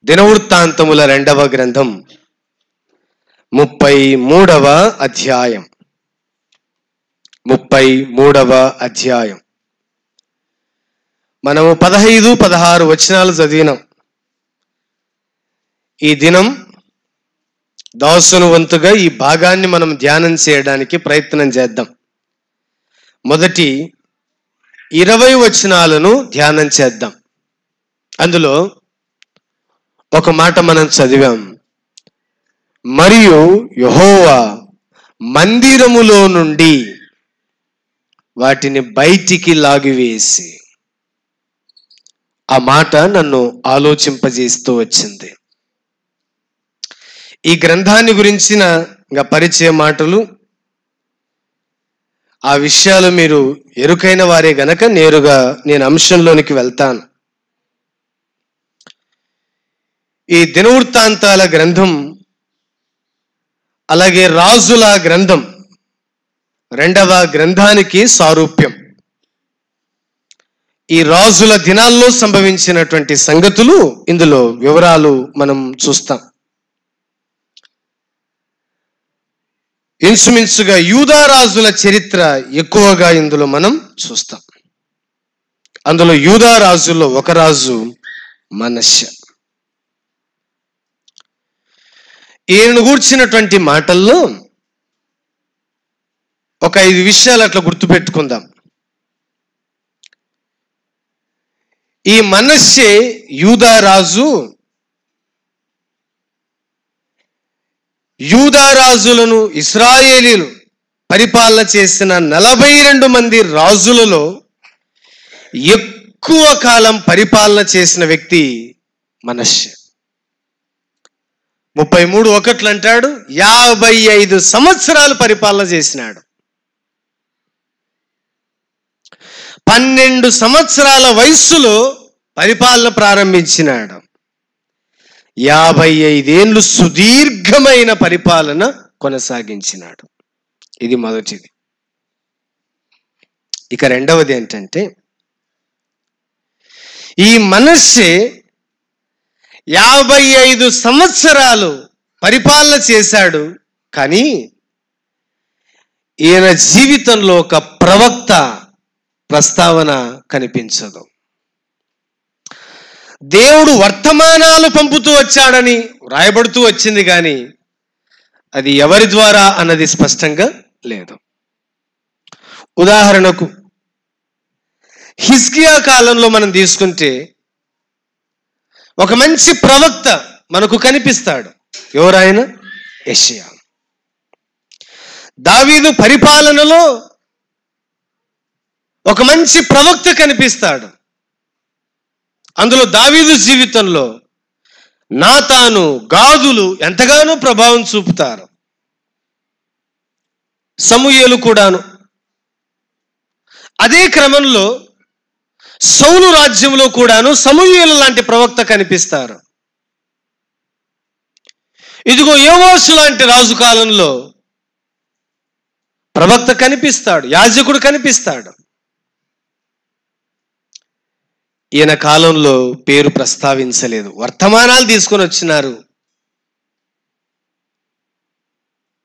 దినవృత్తాంతముల 2వ గ్రంథం 33వ అధ్యాయం. 33వ అధ్యాయం. మనము 15, 16 వచనాలు చదివినాం. ఈ దినం దాసుని వంతుగా ఈ భాగాన్ని మనం ధ్యానం చేయడానికి ప్రయత్నం చేద్దాం. మొదటి 20 వచనాలను ధ్యానం చేద్దాం. అందులో ఒక మాట మనం చదివాం. మరియు యెహోవా మందిరములో నుండి వాటిని బయటికి లాగివేసి. ఆ మాట నన్ను ఆలోచింపజేస్తూ వచ్చింది. ఈ గ్రంథాన్ని గురించిన పరిచయ మాటలు, ఆ విషయాలు మీరు ఎరుకైన వారే గనక నేరుగా నేను అంశంలోనికి వెళ్తాను. ఈ దినవృత్తాంతాల గ్రంథం అలాగే రాజుల గ్రంథం 2వ గ్రంథానికి సారూప్యం. ఈ రాజుల దినాల్లో సంభవించినటువంటి సంగతులు ఇందులో వివరాలు మనం చూస్తాం. ఇంచుమించుగా యూదా రాజుల చరిత్ర ఎక్కువగా ఇందులో మనం చూస్తాం. అందులో యూదా రాజుల్లో ఒక రాజు మనష్షె. ఈయనను గూర్చినటువంటి మాటల్లో ఒక 5 విషయాలు అట్లా గుర్తుపెట్టుకుందాం. ఈ మనష్షె యూదా రాజు యూదా రాజులను ఇశ్రాయేలీలు పరిపాలన చేసిన 42 మంది రాజులలో ఎక్కువ కాలం పరిపాలన చేసిన వ్యక్తి మనష్షె. 33:1 అంటాడు 55 సంవత్సరాలు పరిపాలన చేసినాడు. 12 సంవత్సరాల వయస్సులో పరిపాలన ప్రారంభించినాడు. 55 ఏళ్ళు సుదీర్ఘమైన పరిపాలన కొనసాగించినాడు. ఇది మొదటిది. ఇక రెండవది ఏంటంటే, ఈ మనష్షె 55 సంవత్సరాలు పరిపాలన చేశాడు. కానీ ఈయన జీవితంలో ఒక ప్రవక్త ప్రస్తావన కనిపించదు. దేవుడు వర్తమానాలు పంపుతూ వచ్చాడని రాయబడుతూ వచ్చింది, కానీ అది ఎవరి ద్వారా అన్నది స్పష్టంగా లేదు. ఉదాహరణకు హిజ్కియా కాలంలో మనం తీసుకుంటే ఒక మంచి ప్రవక్త మనకు కనిపిస్తాడు. ఎవరాయన? యెషయా. దావీదు పరిపాలనలో ఒక మంచి ప్రవక్త కనిపిస్తాడు. అందులో దావీదు జీవితంలో నాతాను, గాదులు ఎంతగానో ప్రభావం చూపుతారు. సమూయేలు కూడాను. అదే క్రమంలో సౌలు రాజ్యంలో కూడాను సమూయేలు లాంటి ప్రవక్త కనిపిస్తారు. ఇదిగో యోవాషు లాంటి రాజు కాలంలో ప్రవక్త కనిపిస్తాడు, యాజకుడు కనిపిస్తాడు. ఈయన కాలంలో పేరు ప్రస్తావించలేదు. వర్తమానాలు తీసుకొని వచ్చినారు,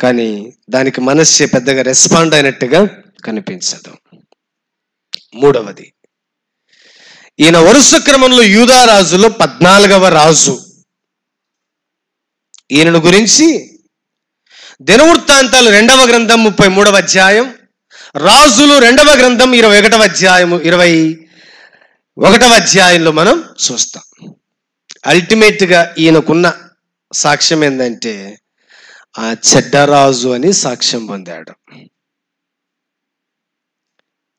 కానీ దానికి మనష్షె పెద్దగా రెస్పాండ్ అయినట్టుగా కనిపించదు. మూడవది, ఈయన వరుస క్రమంలో యూదా రాజులో 14వ రాజు. ఈయనను గురించి దినవృత్తాంతాలు 2వ గ్రంథం 33వ అధ్యాయం, రాజులు 2వ గ్రంథం 21వ అధ్యాయము 21వ అధ్యాయంలో మనం చూస్తాం. అల్టిమేట్గా ఈయనకున్న సాక్ష్యం ఏంటంటే ఆ చెడ్డరాజు అని సాక్ష్యం పొందాడు.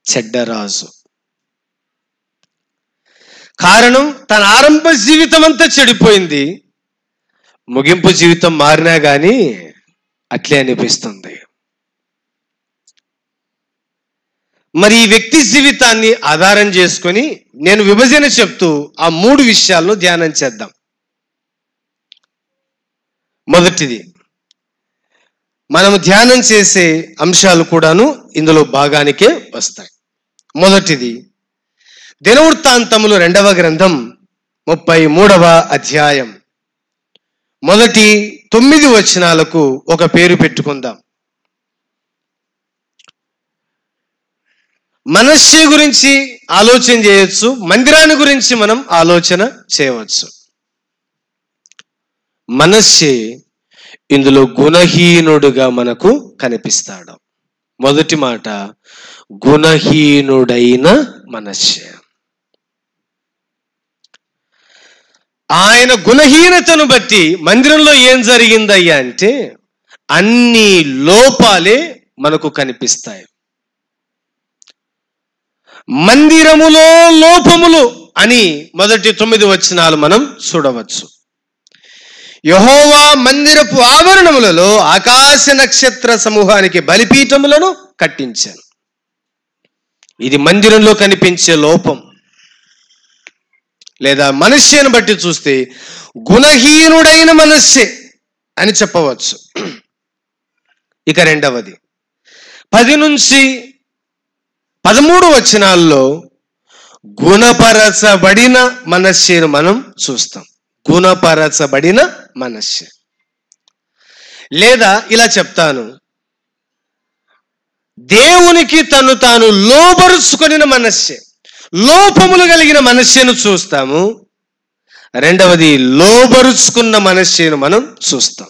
చెడ్డరాజు. కారణం, తన ఆరంభ జీవితం అంతా చెడిపోయింది, ముగింపు జీవితం మారినా కానీ అట్లే అనిపిస్తుంది. మరి ఈ వ్యక్తి జీవితాన్ని ఆధారం చేసుకొని నేను విభజన చెప్తూ ఆ 3 విషయాలను ధ్యానం చేద్దాం. మొదటిది, మనము ధ్యానం చేసే అంశాలు కూడాను ఇందులో భాగానికే వస్తాయి. మొదటిది, దినవృత్తాంతములు 2వ గ్రంథం 33వ అధ్యాయం మొదటి 9 వచనాలకు ఒక పేరు పెట్టుకుందాం. మనష్షే గురించి ఆలోచన చేయొచ్చు, మందిరాన్ని గురించి మనం ఆలోచన చేయవచ్చు. మనష్షే ఇందులో గుణహీనుడుగా మనకు కనిపిస్తాడు. మొదటి మాట, గుణహీనుడైన మనష్షే. ఆయన గుణహీనతను బట్టి మందిరంలో ఏం జరిగిందయ్యా అంటే అన్ని లోపాలే మనకు కనిపిస్తాయి. మందిరములో లోపములు అని మొదటి 9 వచనాలు మనం చూడవచ్చు. యెహోవా మందిరపు ఆవరణములలో ఆకాశ నక్షత్ర సమూహానికి బలిపీఠములను కట్టించాను. ఇది మందిరంలో కనిపించే లోపం. లేదా మనష్షేను బట్టి చూస్తే గుణహీనుడైన మనష్షే అని చెప్పవచ్చు. ఇక రెండవది 10 నుంచి 13 వచనాల్లో గుణపరచబడిన మనష్షేను మనం చూస్తాం. గుణపరచబడిన మనష్షే. లేదా ఇలా చెప్తాను, దేవునికి తను తాను లోబరుచుకొనిన మనష్షే. లోపములు కలిగిన మనష్షేను చూస్తాము. రెండవది లోబరుచుకున్న మనష్షేను మనం చూస్తాం.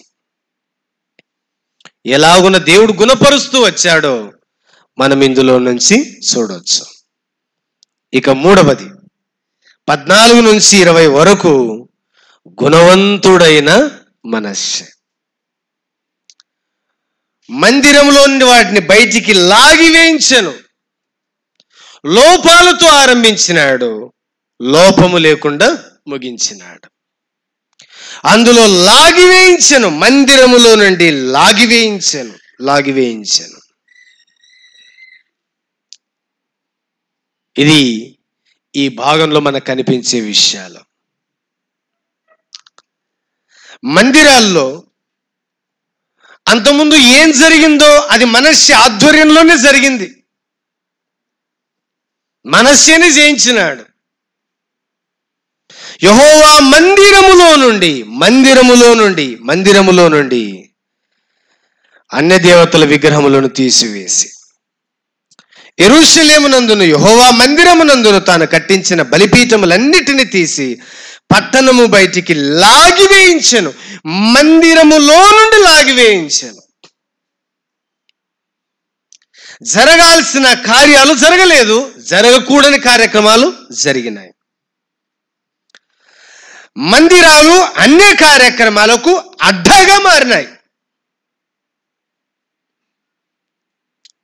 ఎలాగున దేవుడు గుణపరుస్తూ వచ్చాడో మనం ఇందులో నుంచి చూడవచ్చు. ఇక మూడవది 14 నుంచి 20 వరకు గుణవంతుడైన మనష్షే. మందిరంలోని వాటిని బయటికి లాగివేయించను. లోపాలతో ఆరంభించినాడు, లోపము లేకుండా ముగించినాడు. అందులో లాగివేయించను, మందిరములో నుండి లాగివేయించను. ఇది ఈ భాగంలో మనకు కనిపించే విషయాలు. మందిరాల్లో అంతకుముందు ఏం జరిగిందో అది మనష్షే ఆధ్వర్యంలోనే జరిగింది. మనష్షేని జయించినాడు. యెహోవా మందిరములో నుండి అన్య దేవతల విగ్రహములను తీసివేసి యెరూషలేమునందును యెహోవా మందిరమునందును తాను కట్టించిన బలిపీఠములన్నిటిని తీసి పట్టణము బయటికి లాగివేయించెను. మందిరములో నుండి లాగివేయించెను. జరగాల్సిన కార్యాలు జరగలేదు, జరగకూడని కార్యక్రమాలు జరిగినాయి. మందిరాలు అన్ని కార్యక్రమాలకు అడ్డగా మారినాయి.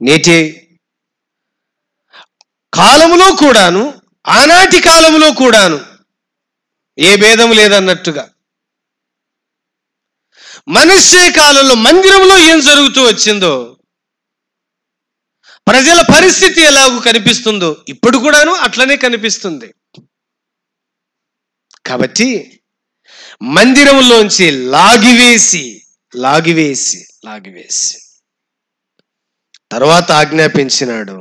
నేటి కాలములో కూడాను, ఆనాటి కాలములో కూడాను ఏ భేదం లేదన్నట్టుగా మనష్షే కాలంలో మందిరంలో ఏం జరుగుతూ వచ్చిందో, ప్రజల పరిస్థితి ఎలాగూ కనిపిస్తుందో ఇప్పుడు కూడాను అట్లనే కనిపిస్తుంది. కాబట్టి మందిరంలోంచి లాగివేసి తర్వాత ఆజ్ఞాపించినాడు,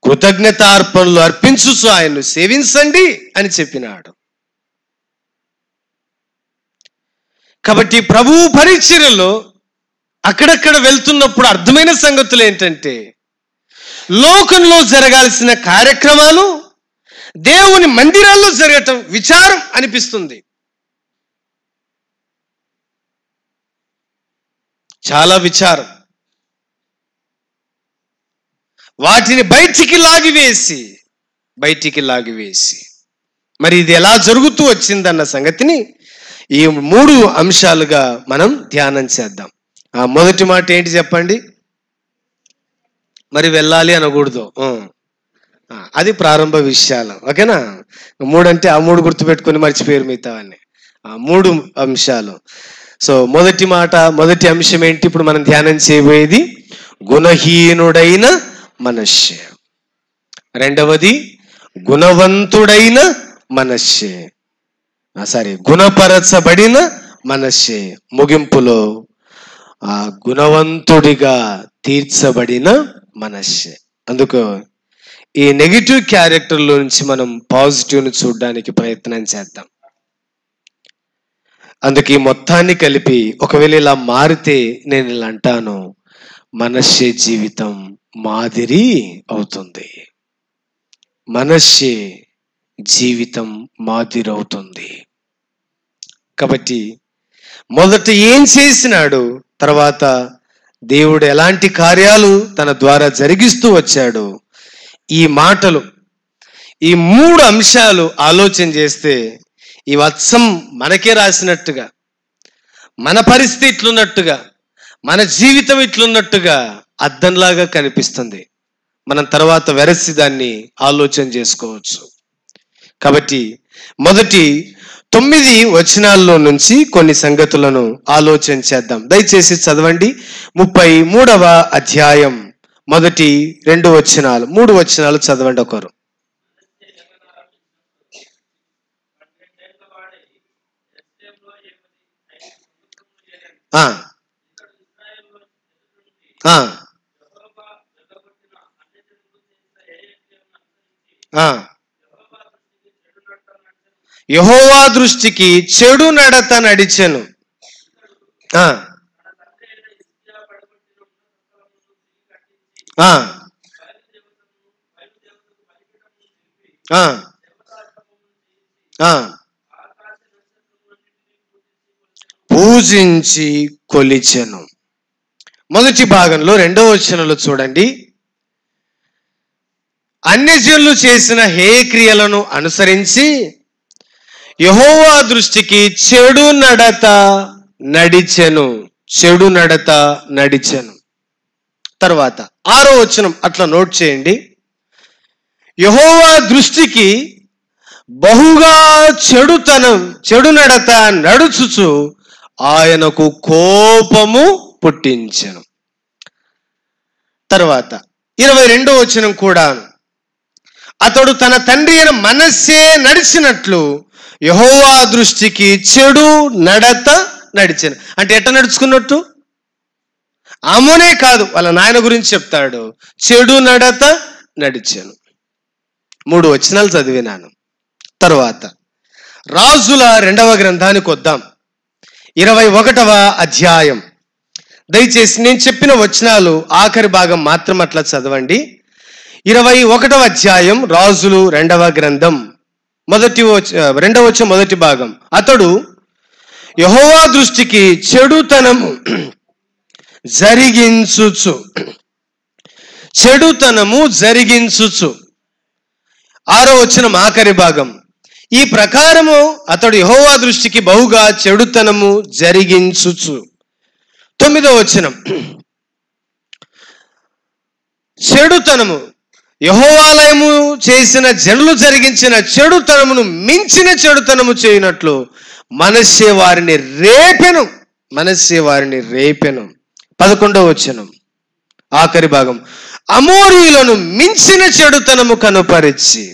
కృతజ్ఞతార్పణలు అర్పించుచు ఆయన్ను సేవించండి అని చెప్పినాడు. కాబట్టి ప్రభువు పరిచర్యలో అక్కడక్కడ వెళ్తున్నప్పుడు అర్థమైన సంగతులు ఏంటంటే, లోకంలో జరగాల్సిన కార్యక్రమాలు దేవుని మందిరాల్లో జరగటం విచారం అనిపిస్తుంది. చాలా విచారం. వాటిని బయటికి లాగివేసి మరి ఇది ఎలా జరుగుతూ వచ్చిందన్న సంగతిని ఈ 3 అంశాలుగా మనం ధ్యానం చేద్దాం. ఆ మొదటి మాట ఏంటి చెప్పండి? మరి వెళ్ళాలి అనకూడదు, అది ప్రారంభ విషయాలు. ఓకేనా? 3 అంటే ఆ 3 గుర్తుపెట్టుకొని మర్చిపోయారు మిగతావన్నీ. 3 అంశాలు. సో మొదటి అంశం ఏంటి? ఇప్పుడు మనం ధ్యానం చేయబోయేది గుణహీనుడైన మనష్షే. రెండవది గుణవంతుడైన మనష్షే, గుణపరచబడిన మనష్షే. ముగింపులో గుణవంతుడిగా తీర్చబడిన మనష్షే. అందుకు ఈ నెగిటివ్ క్యారెక్టర్లో నుంచి మనం పాజిటివ్ని చూడడానికి ప్రయత్నం చేద్దాం. అందుకే ఈ మొత్తాన్ని కలిపి ఒకవేళ ఇలా మారితే నేను ఇలా అంటాను, మనష్షే జీవితం మాదిరి అవుతుంది. మనష్షే జీవితం మాదిరి అవుతుంది. కాబట్టి మొదట ఏం చేసినాడు, తర్వాత దేవుడు ఎలాంటి కార్యాలు తన ద్వారా జరిగిస్తూ వచ్చాడు, ఈ మాటలు, ఈ 3 అంశాలు ఆలోచన చేస్తే ఈ వత్సం మనకే రాసినట్టుగా, మన పరిస్థితి ఇట్లున్నట్టుగా, మన జీవితం ఇట్లున్నట్టుగా అద్దంలాగా కనిపిస్తుంది. మనం తర్వాత వెరసి దాన్ని ఆలోచన చేసుకోవచ్చు. కాబట్టి మొదటి 9 వచనాల్లో నుంచి కొన్ని సంగతులను ఆలోచన చేద్దాం. దయచేసి చదవండి. 33వ అధ్యాయం మొదటి 2 వచనాలు, 3 వచనాలు చదవండి ఒకరు. యెహోవా దృష్టికి చెడు నడత నడిచెను. పూజించి కొలిచెను. మొదటి భాగంలో 2వ వచనంలో చూడండి, అన్యజనులు చేసిన హేయ క్రియలను అనుసరించి యెహోవా దృష్టికి చెడు నడత నడిచెను. చెడు నడత నడిచెను. తర్వాత 6వ వచనం అట్లా నోట్ చేయండి. యెహోవా దృష్టికి బహుగా చెడు నడత నడుచుచు ఆయనకు కోపము పుట్టించెను. తర్వాత 22వ వచనం కూడా, అతడు తన తండ్రి అయిన మనష్షే నడిచినట్లు యెహోవా దృష్టికి చెడు నడత నడిచెను. అంటే ఎట్ట నడుచుకున్నట్టు? ఆమోనే కాదు, వాళ్ళ నాయన గురించి చెప్తాడు. చెడు నడత నడిచెను. 3 వచనాలు చదివినాను. తర్వాత రాజుల 2వ గ్రంథానికి వద్దాం. 21వ అధ్యాయం. దయచేసి నేను చెప్పిన వచనాలు ఆఖరి భాగం మాత్రం అట్లా చదవండి. 21వ అధ్యాయం రాజులు 2వ గ్రంథం 2వ వచనం మొదటి భాగం. అతడు యెహోవా దృష్టికి చెడుతనము జరిగించుచు 6వ వచనం ఆఖరి భాగం. ఈ ప్రకారము అతడు యెహోవా దృష్టికి బహుగా చెడుతనము జరిగించుచు. 9వ వచనం, చెడుతనము, యెహోవాలయము చేసిన జనులు జరిగించిన చెడుతనమును మించిన చెడుతనము చేయనట్లు మనష్షే వారిని రేపెను. 11వ వచనం ఆఖరి భాగం, అమోరీయులను మించిన చెడుతనము కనుపరిచి.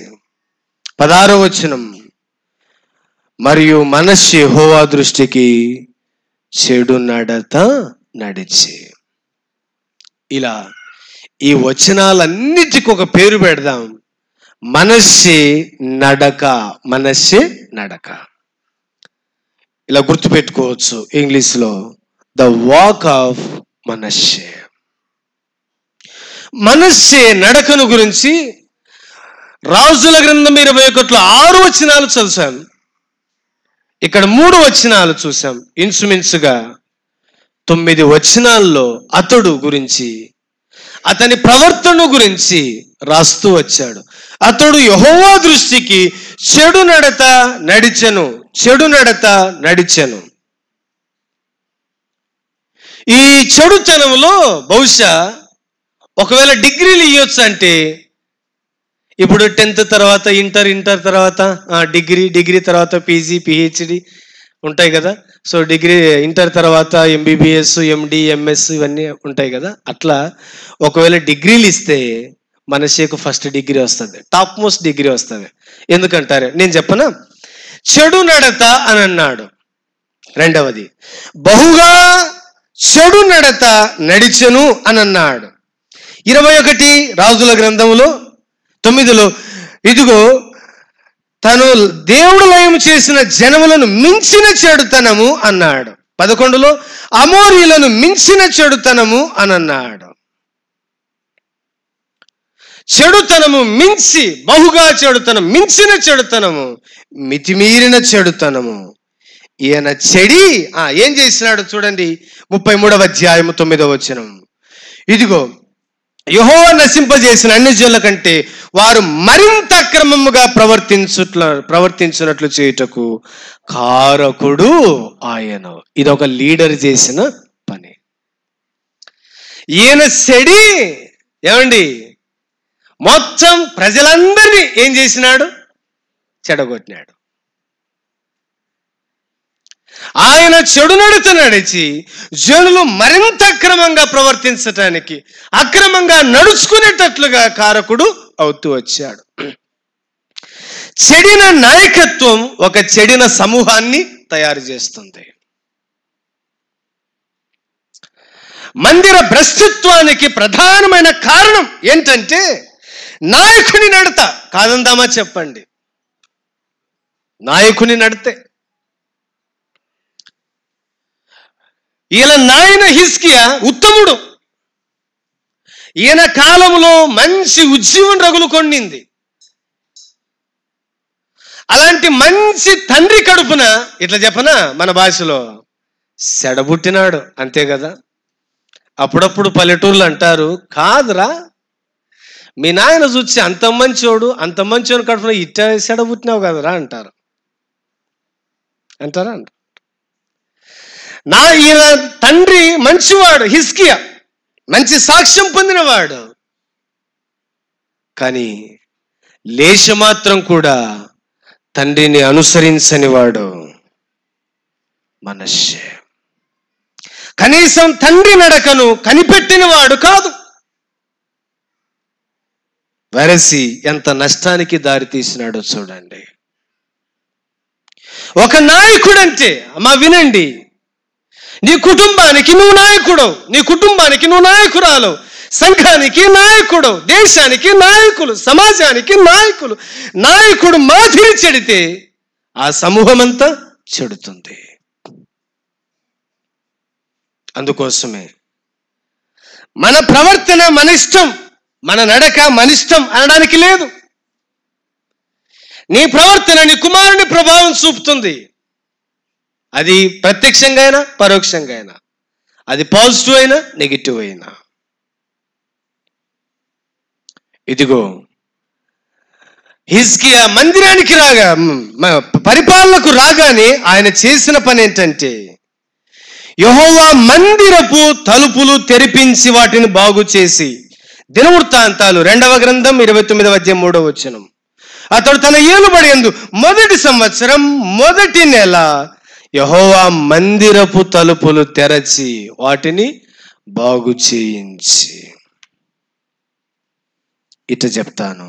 16వ వచనం, మరియు మనష్షే యెహోవా దృష్టికి చెడు నడత నడిచి. ఇలా ఈ వచనాలన్నిటికీ ఒక పేరు పెడదాం, మనష్షే నడక. మనష్షే నడక ఇలా గుర్తుపెట్టుకోవచ్చు ఇంగ్లీష్లో, ద వాక్ ఆఫ్ మనష్షే. మనష్షే నడకను గురించి రాజుల గ్రంథం 21లో 6 వచనాలు చదివాం. ఇక్కడ 3 వచనాలు చూసాం. ఇన్సుమిన్సుగా 9 వచనాల్లో అతడు గురించి, అతని ప్రవర్తన గురించి రాస్తూ వచ్చాడు. అతడు యెహోవా దృష్టికి చెడు నడత నడిచెను. ఈ చెడుతనంలో బహుశా ఒకవేళ డిగ్రీలు ఇవ్వచ్చు అంటే, ఇప్పుడు 10th తర్వాత ఇంటర్ తర్వాత డిగ్రీ తర్వాత పీజీ పిహెచ్డి ఉంటాయి కదా. సో డిగ్రీ, ఇంటర్ తర్వాత ఎంబీబీఎస్, ఎండి, ఎంఎస్ ఇవన్నీ ఉంటాయి కదా. అట్లా ఒకవేళ డిగ్రీలు ఇస్తే మనష్షేకు ఫస్ట్ డిగ్రీ వస్తుంది, టాప్ మోస్ట్ డిగ్రీ వస్తుంది. ఎందుకంటారు నేను చెప్పనా? చెడు నడత అని అన్నాడు. 2వది, బహుగా చెడు నడత నడిచెను అని అన్నాడు. 21 రాజుల గ్రంథంలో 9లో, ఇదిగో తను దేవుడు లయం చేసిన జనములను మించిన చెడుతనము అన్నాడు. 11లో అమోరీలను మించిన చెడుతనము అని అన్నాడు. చెడుతనము మించి, బహుగా చెడుతనం, మించిన చెడుతనము, మితిమీరిన చెడుతనము. ఈయన చెడి ఏం చేసినాడు చూడండి, 33వ అధ్యాయము 9వ వచనం. ఇదిగో యెహోవా నశింపజేసిన అన్ని జనుల కంటే వారు మరింత అక్రమముగా ప్రవర్తించున్నట్లు చేయుటకు కారకుడు ఆయన. ఇది ఒక లీడర్ చేసిన పని. ఈయన చెడి ఏమండి మొత్తం ప్రజలందరినీ ఏం చేసినాడు? చెడగొట్టినాడు. ఆయన చెడు నడత నడిచి జనులు మరింత అక్రమంగా ప్రవర్తించటానికి, అక్రమంగా నడుచుకునేటట్లుగా కారకుడు అవుతూ వచ్చాడు. చెడిన నాయకత్వం ఒక చెడిన సమూహాన్ని తయారు చేస్తుంది. మందిర భ్రష్టత్వానికి ప్రధానమైన కారణం ఏంటంటే నాయకుని నడత. కాదందామా చెప్పండి? నాయకుని నడితే. ఈయన నాయన హిజ్కియా ఉత్తముడు. ఈయన కాలంలో మంచి ఉజ్జీవం రగులుకొండింది. అలాంటి మంచి తండ్రి కడుపున ఇట్లా చెప్పనా మన భాషలో సెడబుట్టినాడు. అంతే కదా. అప్పుడప్పుడు పల్లెటూర్లు అంటారు, కాదురా మీ నాయన చూసి అంత మంచోడు, అంత మంచోడు కడుపున ఇట్ట సెడబుట్టినావు కదరా అంటారు. అంటారా? ఈయన తండ్రి మంచివాడు, హిజ్కియా మంచి సాక్ష్యం పొందినవాడు. కానీ లేశమాత్రం కూడా తండ్రిని అనుసరించని వాడు మనష్షే. కనీసం తండ్రి నడకను కనిపెట్టిన వాడు కాదు. వెరసి ఎంత నష్టానికి దారి తీసినాడో చూడండి. ఒక నాయకుడంటే అమ్మా వినండి, నీ కుటుంబానికి నువ్వు నాయకుడు, నీ కుటుంబానికి నువ్వు నాయకురాలు, సంఘానికి నాయకుడు, దేశానికి నాయకులు, సమాజానికి నాయకులు. నాయకుడు మాదిరి చెడితే ఆ సమూహం అంతా చెడుతుంది. అందుకోసమే మన ప్రవర్తన మన ఇష్టం, మన నడక మన ఇష్టం అనడానికి లేదు. నీ ప్రవర్తన నీ కుమారుని ప్రభావం చూపుతుంది. అది ప్రత్యక్షంగా అయినా పరోక్షంగా అయినా, అది పాజిటివ్ అయినా నెగిటివ్ అయినా. ఇదిగో హిజ్కియా మందిరానికి పరిపాలనకు రాగానే ఆయన చేసిన పని ఏంటంటే యెహోవా మందిరపు తలుపులు తెరిపించి వాటిని బాగు చేసి, దినవృత్తాంతాలు 2వ గ్రంథం 29వ అధ్యాయం 3వ వచనం. అతడు తన ఏలుబడి యందు మొదటి సంవత్సరం మొదటి నెల యెహోవా మందిరపు తలుపులు తెరచి వాటిని బాగు చేయించి. ఇట చెప్తాను,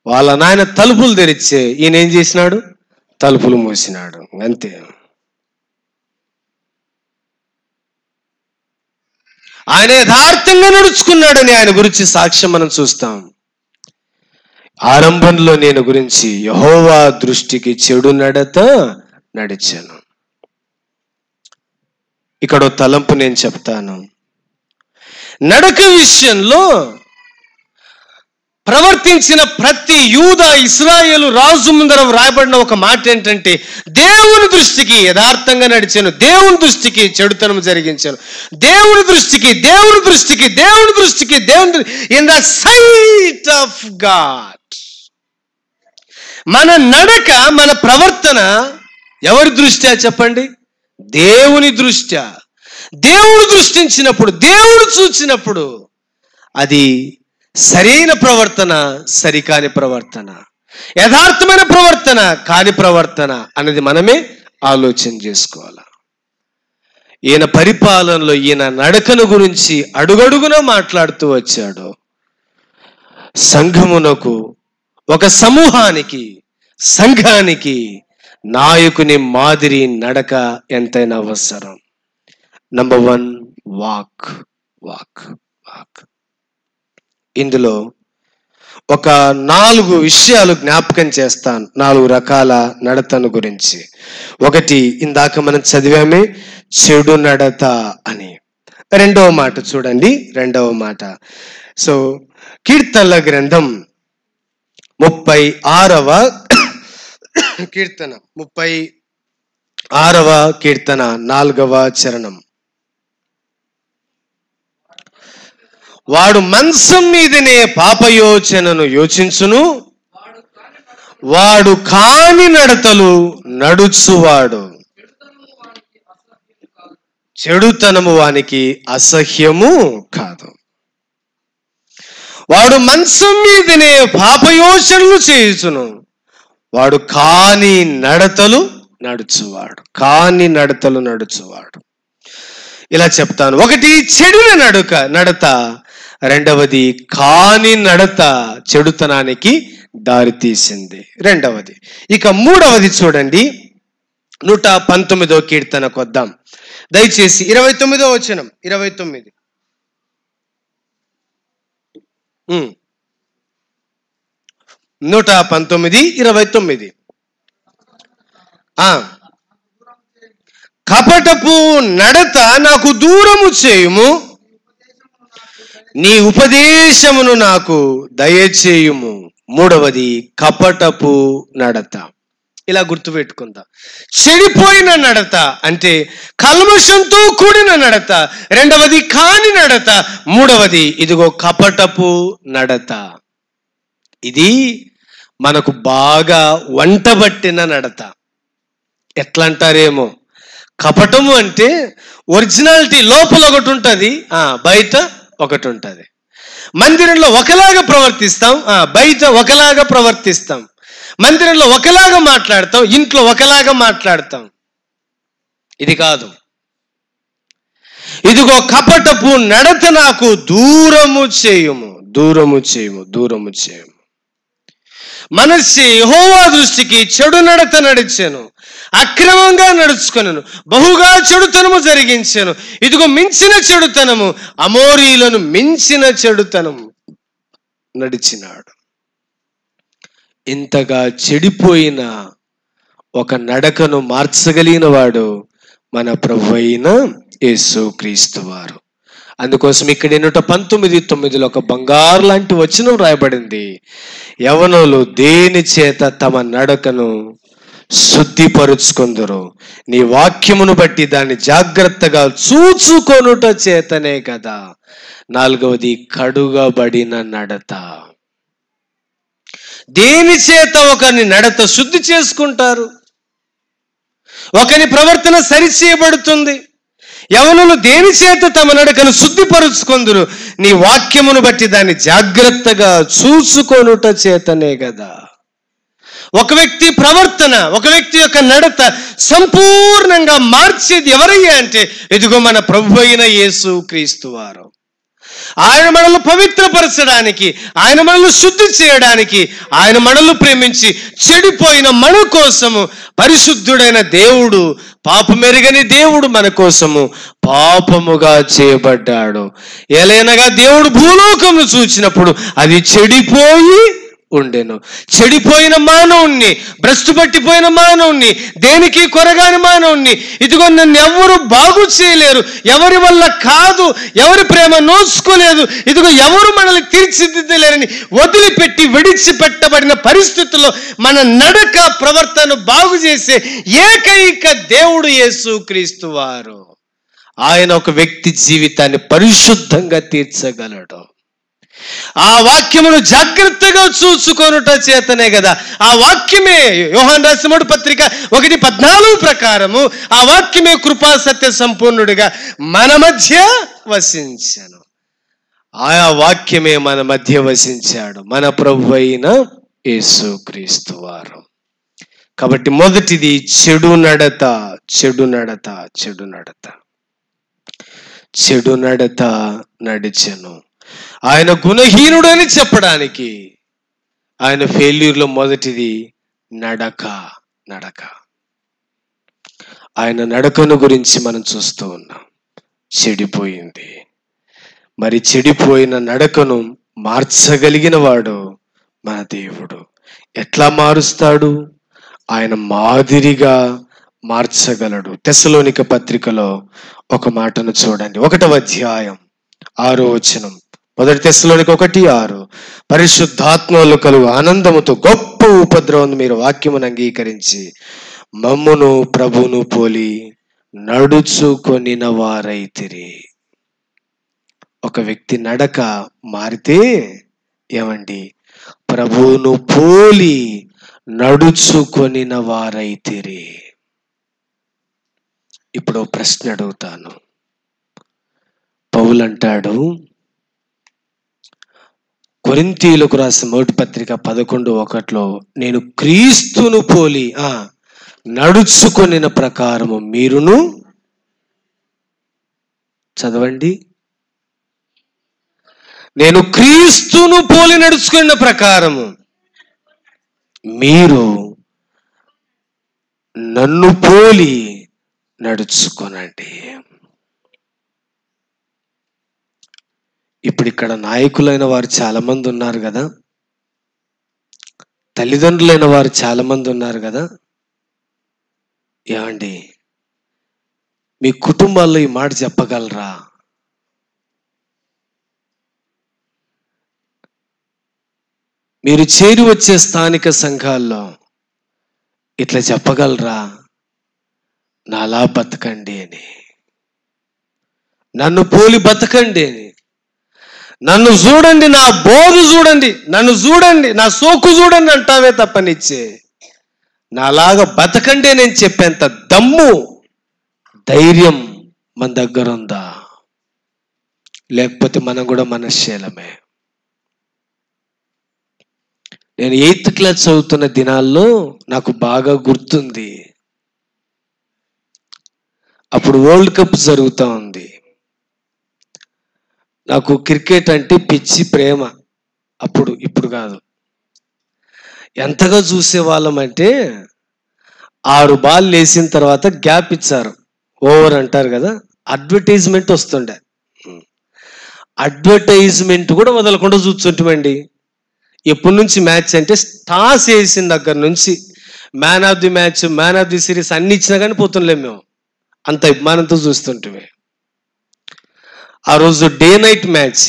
వాళ్ళ నాయన తలుపులు తెరిచే ఈయన ఏం చేసినాడు? తలుపులు మూసినాడు. అంతే. ఆయన యథార్థంగా నడుచుకున్నాడని ఆయన గురించి సాక్ష్యం మనం చూస్తాం. ఆరంభంలో నేను గురించి యెహోవా దృష్టికి చెడు నడత నడిచాను. ఇక్కడ తలంపు నేను చెప్తాను. నడక విషయంలో ప్రవర్తించిన ప్రతి యూదా ఇశ్రాయేలు రాజు ముందర రాయబడిన ఒక మాట ఏంటంటే, దేవుని దృష్టికి యథార్థంగా నడిచాను, దేవుని దృష్టికి చెడుతనం జరిగించాను, దేవుని దృష్టికి in the sight of God. మన నడక మన ప్రవర్తన ఎవరి దృష్ట్యా చెప్పండి? దేవుని దృష్ట్యా. దేవుడు దృష్టించినప్పుడు, దేవుడు చూచినప్పుడు అది సరైన ప్రవర్తన, సరికాని ప్రవర్తన, యథార్థమైన ప్రవర్తన, కాని ప్రవర్తన అనేది మనమే ఆలోచన చేసుకోవాలి. ఈయన పరిపాలనలో ఈయన నడకను గురించి అడుగడుగున మాట్లాడుతూ వచ్చాడు. సంఘమునకు, ఒక సమూహానికి, సంఘానికి నాయకుని మాదిరి నడక ఎంతైనా అవసరం. Number 1 walk. ఇందులో ఒక 4 విషయాలు జ్ఞాపకం చేస్తాను, 4 రకాల నడతను గురించి. ఒకటి ఇందాక మనం చదివామే, చెడు నడత అని. రెండవ మాట చూడండి, రెండవ మాట. సో కీర్తనల గ్రంథం 36వ కీర్తన, 36వ కీర్తన 4వ చరణం. వాడు మంచం మీదనే పాపయోచనను యోచించును, వాడు కాని నడతలు నడుచువాడు. చెడుతనము వానికి అసహ్యము కాదు. వాడు మంచం మీదనే పాపయోచనలు చేయుచును, వాడు కాని నడతలు నడుచువాడు. కాని నడతలు నడుచువాడు. ఇలా చెప్తాను. ఒకటి చెడుల నడత, రెండవది కాని నడత చెడుతనానికి దారితీసింది, రెండవది. ఇక మూడవది చూడండి, 119వ కీర్తనకు వద్దాం దయచేసి. 29వ వచనం, 29. 119:29. కపటపు నడత నాకు దూరము చేయుము, నీ ఉపదేశమును నాకు దయచేయుము. మూడవది కపటపు నడత. ఇలా గుర్తుపెట్టుకుందాం. చెడిపోయిన నడత అంటే కల్మషంతో కూడిన నడత, రెండవది కాని నడత, మూడవది ఇదిగో కపటపు నడత. ఇది మనకు బాగా వంటబట్టిన నడత. ఎట్లా అంటారేమో, కపటము అంటే ఒరిజినాలిటీ లోపల ఒకటి ఉంటుంది, బయట ఒకటి ఉంటుంది. మందిరంలో ఒకలాగా ప్రవర్తిస్తాం, బయట ఒకలాగా ప్రవర్తిస్తాం. మందిరంలో ఒకలాగా మాట్లాడతాం, ఇంట్లో ఒకలాగా మాట్లాడతాం. ఇది కాదు. ఇదిగో కపటపు నడత నాకు దూరము చేయుము, దూరము చేయుము, దూరము చేయుము. మనస్సు యెహోవా దృష్టికి చెడు నడత నడిచాను, అక్రమంగా నడుచుకొనను, బహుగా చెడుతనము జరిగించాను. ఇదిగో మించిన చెడుతనము, అమోరీలను మించిన చెడుతనము నడిచినాడు. ఇంతగా చెడిపోయిన ఒక నడకను మార్చగలిగిన వాడు మన ప్రభు అయిన యేసుక్రీస్తు వారు. అందుకోసం ఇక్కడ 19:9 ఒక బంగారు లాంటి వచనం రాయబడింది. యవనులు దేని చేత తమ నడకను శుద్ధిపరుచుకొందురు, నీ వాక్యమును బట్టి దాన్ని జాగ్రత్తగా చూచుకొనుట చేతనే కదా. నాలుగవది కడుగబడిన నడత. దేని చేత ఒకరిని నడత శుద్ధి చేసుకుంటారు, ఒకని ప్రవర్తన సరిచేయబడుతుంది. యవనులు దేని చేత తమ నడకను శుద్ధిపరుచుకొందురు, నీ వాక్యమును బట్టి దాన్ని జాగ్రత్తగా చూసుకొనుట చేతనే కదా. ఒక వ్యక్తి ప్రవర్తన, ఒక వ్యక్తి యొక్క నడత సంపూర్ణంగా మార్చేది ఎవరయ్యా అంటే ఇదిగో మన ప్రభు అయిన యేసుక్రీస్తు వారు. ఆయన మనల్ని పవిత్రపరచడానికి, ఆయన మనల్ని శుద్ధి చేయడానికి, ఆయన మనల్ని ప్రేమించి చెడిపోయిన మన కోసము పరిశుద్ధుడైన దేవుడు, పాపమెరుగని దేవుడు మన కోసము పాపముగా చేయబడ్డాడు. ఎలైనగా దేవుడు భూలోకమును చూచినప్పుడు అది చెడిపోయి ఉండెను. చెడిపోయిన మానవుణ్ణి, భ్రష్టు పట్టిపోయిన మానవుణ్ణి, దేనికి కొరగాని మానవుణ్ణి ఇదిగో నన్ను ఎవరు బాగు చేయలేరు, ఎవరి వల్ల కాదు, ఎవరి ప్రేమ నోచుకోలేదు, ఇదిగో ఎవరు మనల్ని తీర్చిదిద్దలేరని వదిలిపెట్టి విడిచిపెట్టబడిన పరిస్థితుల్లో మన నడక ప్రవర్తన బాగు చేసే ఏకైక దేవుడు యేసుక్రీస్తు వారు. ఆయన ఒక వ్యక్తి జీవితాన్ని పరిశుద్ధంగా తీర్చగలడు. ఆ వాక్యమును జాగ్రత్తగా చూసుకొనుట చేతనే కదా. ఆ వాక్యమే యోహాను రాసిన 3వ పత్రిక 1:14 ప్రకారము ఆ వాక్యమే కృపా సత్య సంపూర్ణుడిగా మన మధ్య వసించెను. ఆయా వాక్యమే మన మధ్య వసించాడు మన ప్రభు అయిన యేసుక్రీస్తు వారు. కాబట్టి మొదటిది చెడు నడత, చెడు నడత, చెడు నడత. చెడు నడత నడిచెను. ఆయన గుణహీనుడు అని చెప్పడానికి ఆయన ఫెయిల్యూర్లో మొదటిది నడక. నడక. ఆయన నడకను గురించి మనం చూస్తూ ఉన్నాం. చెడిపోయింది. మరి చెడిపోయిన నడకను మార్చగలిగిన వాడు మన దేవుడు ఎట్లా మారుస్తాడు? ఆయన మాదిరిగా మార్చగలడు. తెస్సలోనిక పత్రికలో ఒక మాటను చూడండి, 1వ అధ్యాయం 6వ వచనం. 1 తెస్సలోనిక 1:6. పరిశుద్ధాత్మలో కలుగు ఆనందముతో గొప్ప ఉపద్రవం మీరు వాక్యమును అంగీకరించి మమ్మును ప్రభువును పోలి నడుచుకొనిన వారైతిరి. ఒక వ్యక్తి నడక మారితే ఏమండి? ప్రభువును పోలి నడుచుకొనిన వారైతిరి. ఇప్పుడు ప్రశ్న అడుగుతాను. పౌలు అంటాడు, కొరింథీయులకు రాసిన మొదటి పత్రిక 11:1, నేను క్రీస్తును పోలి నడుచుకొనిన ప్రకారము మీరును చదవండి. నేను క్రీస్తును పోలి నడుచుకున్న ప్రకారము మీరు నన్ను పోలి నడుచుకొనండి. ఇప్పుడు ఇక్కడ నాయకులైన వారు చాలా మంది ఉన్నారు కదా, తల్లిదండ్రులైన వారు చాలా మంది ఉన్నారు కదా. ఏమండి, మీ కుటుంబాల్లో ఈ మాట చెప్పగలరా? మీరు చేరి వచ్చే స్థానిక సంఘాల్లో ఇట్లా చెప్పగలరా? నాలా బతకండి అని, నన్ను పోలి బతకండి అని, నన్ను చూడండి, నా బోధ చూడండి, నన్ను చూడండి, నా సోకు చూడండి అంటావే తప్పనిచ్చే నాలాగా బతకండి నేను చెప్పేంత దమ్ము ధైర్యం మన దగ్గర ఉందా? లేకపోతే మనం కూడా మనశ్శీలమే. నేను 8th క్లాస్ చదువుతున్న దినాల్లో నాకు బాగా గుర్తుంది. అప్పుడు వరల్డ్ కప్ జరుగుతూ ఉంది. నాకు క్రికెట్ అంటే పిచ్చి ప్రేమ. అప్పుడు, ఇప్పుడు కాదు. ఎంతగా చూసేవాళ్ళం అంటే 6 బాల్ వేసిన తర్వాత గ్యాప్ ఇచ్చారు, ఓవర్ అంటారు కదా, అడ్వర్టైజ్మెంట్ వస్తుండే. అడ్వర్టైజ్మెంట్ కూడా వదలకుండా చూస్తుంటామండి. ఎప్పటి నుంచి మ్యాచ్ అంటే టాస్ వేసిన దగ్గర నుంచి man of the match, man of the series అన్ని ఇచ్చినా కానీ పోతుండలేము మేము, అంత అభిమానంతో చూస్తుంటే. ఆ రోజు డే నైట్ మ్యాచ్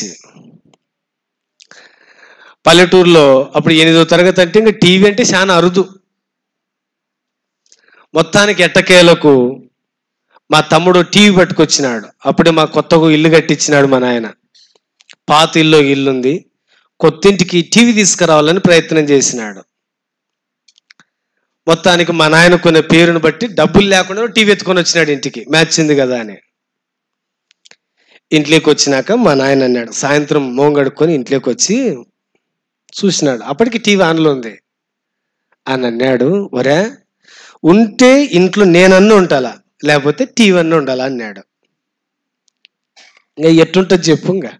పల్లెటూరులో. అప్పుడు 8వ తరగతి అంటే ఇంకా టీవీ అంటే చాలా అరుదు. మొత్తానికి ఎట్టకేలకు మా తమ్ముడు టీవీ పట్టుకొచ్చినాడు. అప్పుడే మా కొత్తగా ఇల్లు కట్టించినాడు మా నాయన. పాత ఇల్లుంది, కొత్తింటికి టీవీ తీసుకురావాలని ప్రయత్నం చేసినాడు. మొత్తానికి మా నాయన కొనే పేరును బట్టి డబ్బులు లేకుండా టీవీ ఎత్తుకొని వచ్చినాడు ఇంటికి, మ్యాచ్ ఉంది కదా అని. ఇంట్లోకి వచ్చినాక మా నాయన అన్నాడు, సాయంత్రం మోం గడుక్కొని ఇంట్లోకి వచ్చి చూసినాడు. అప్పటికి టీవీ ఆన్లో ఉంది అని అన్నాడు, ఒరే ఉంటే ఇంట్లో నేనన్ను ఉండాలా, లేకపోతే టీవీ అన్న ఉండాలా అన్నాడు. ఇంకా ఎట్టుంటుంది చెప్పు. ఇంకా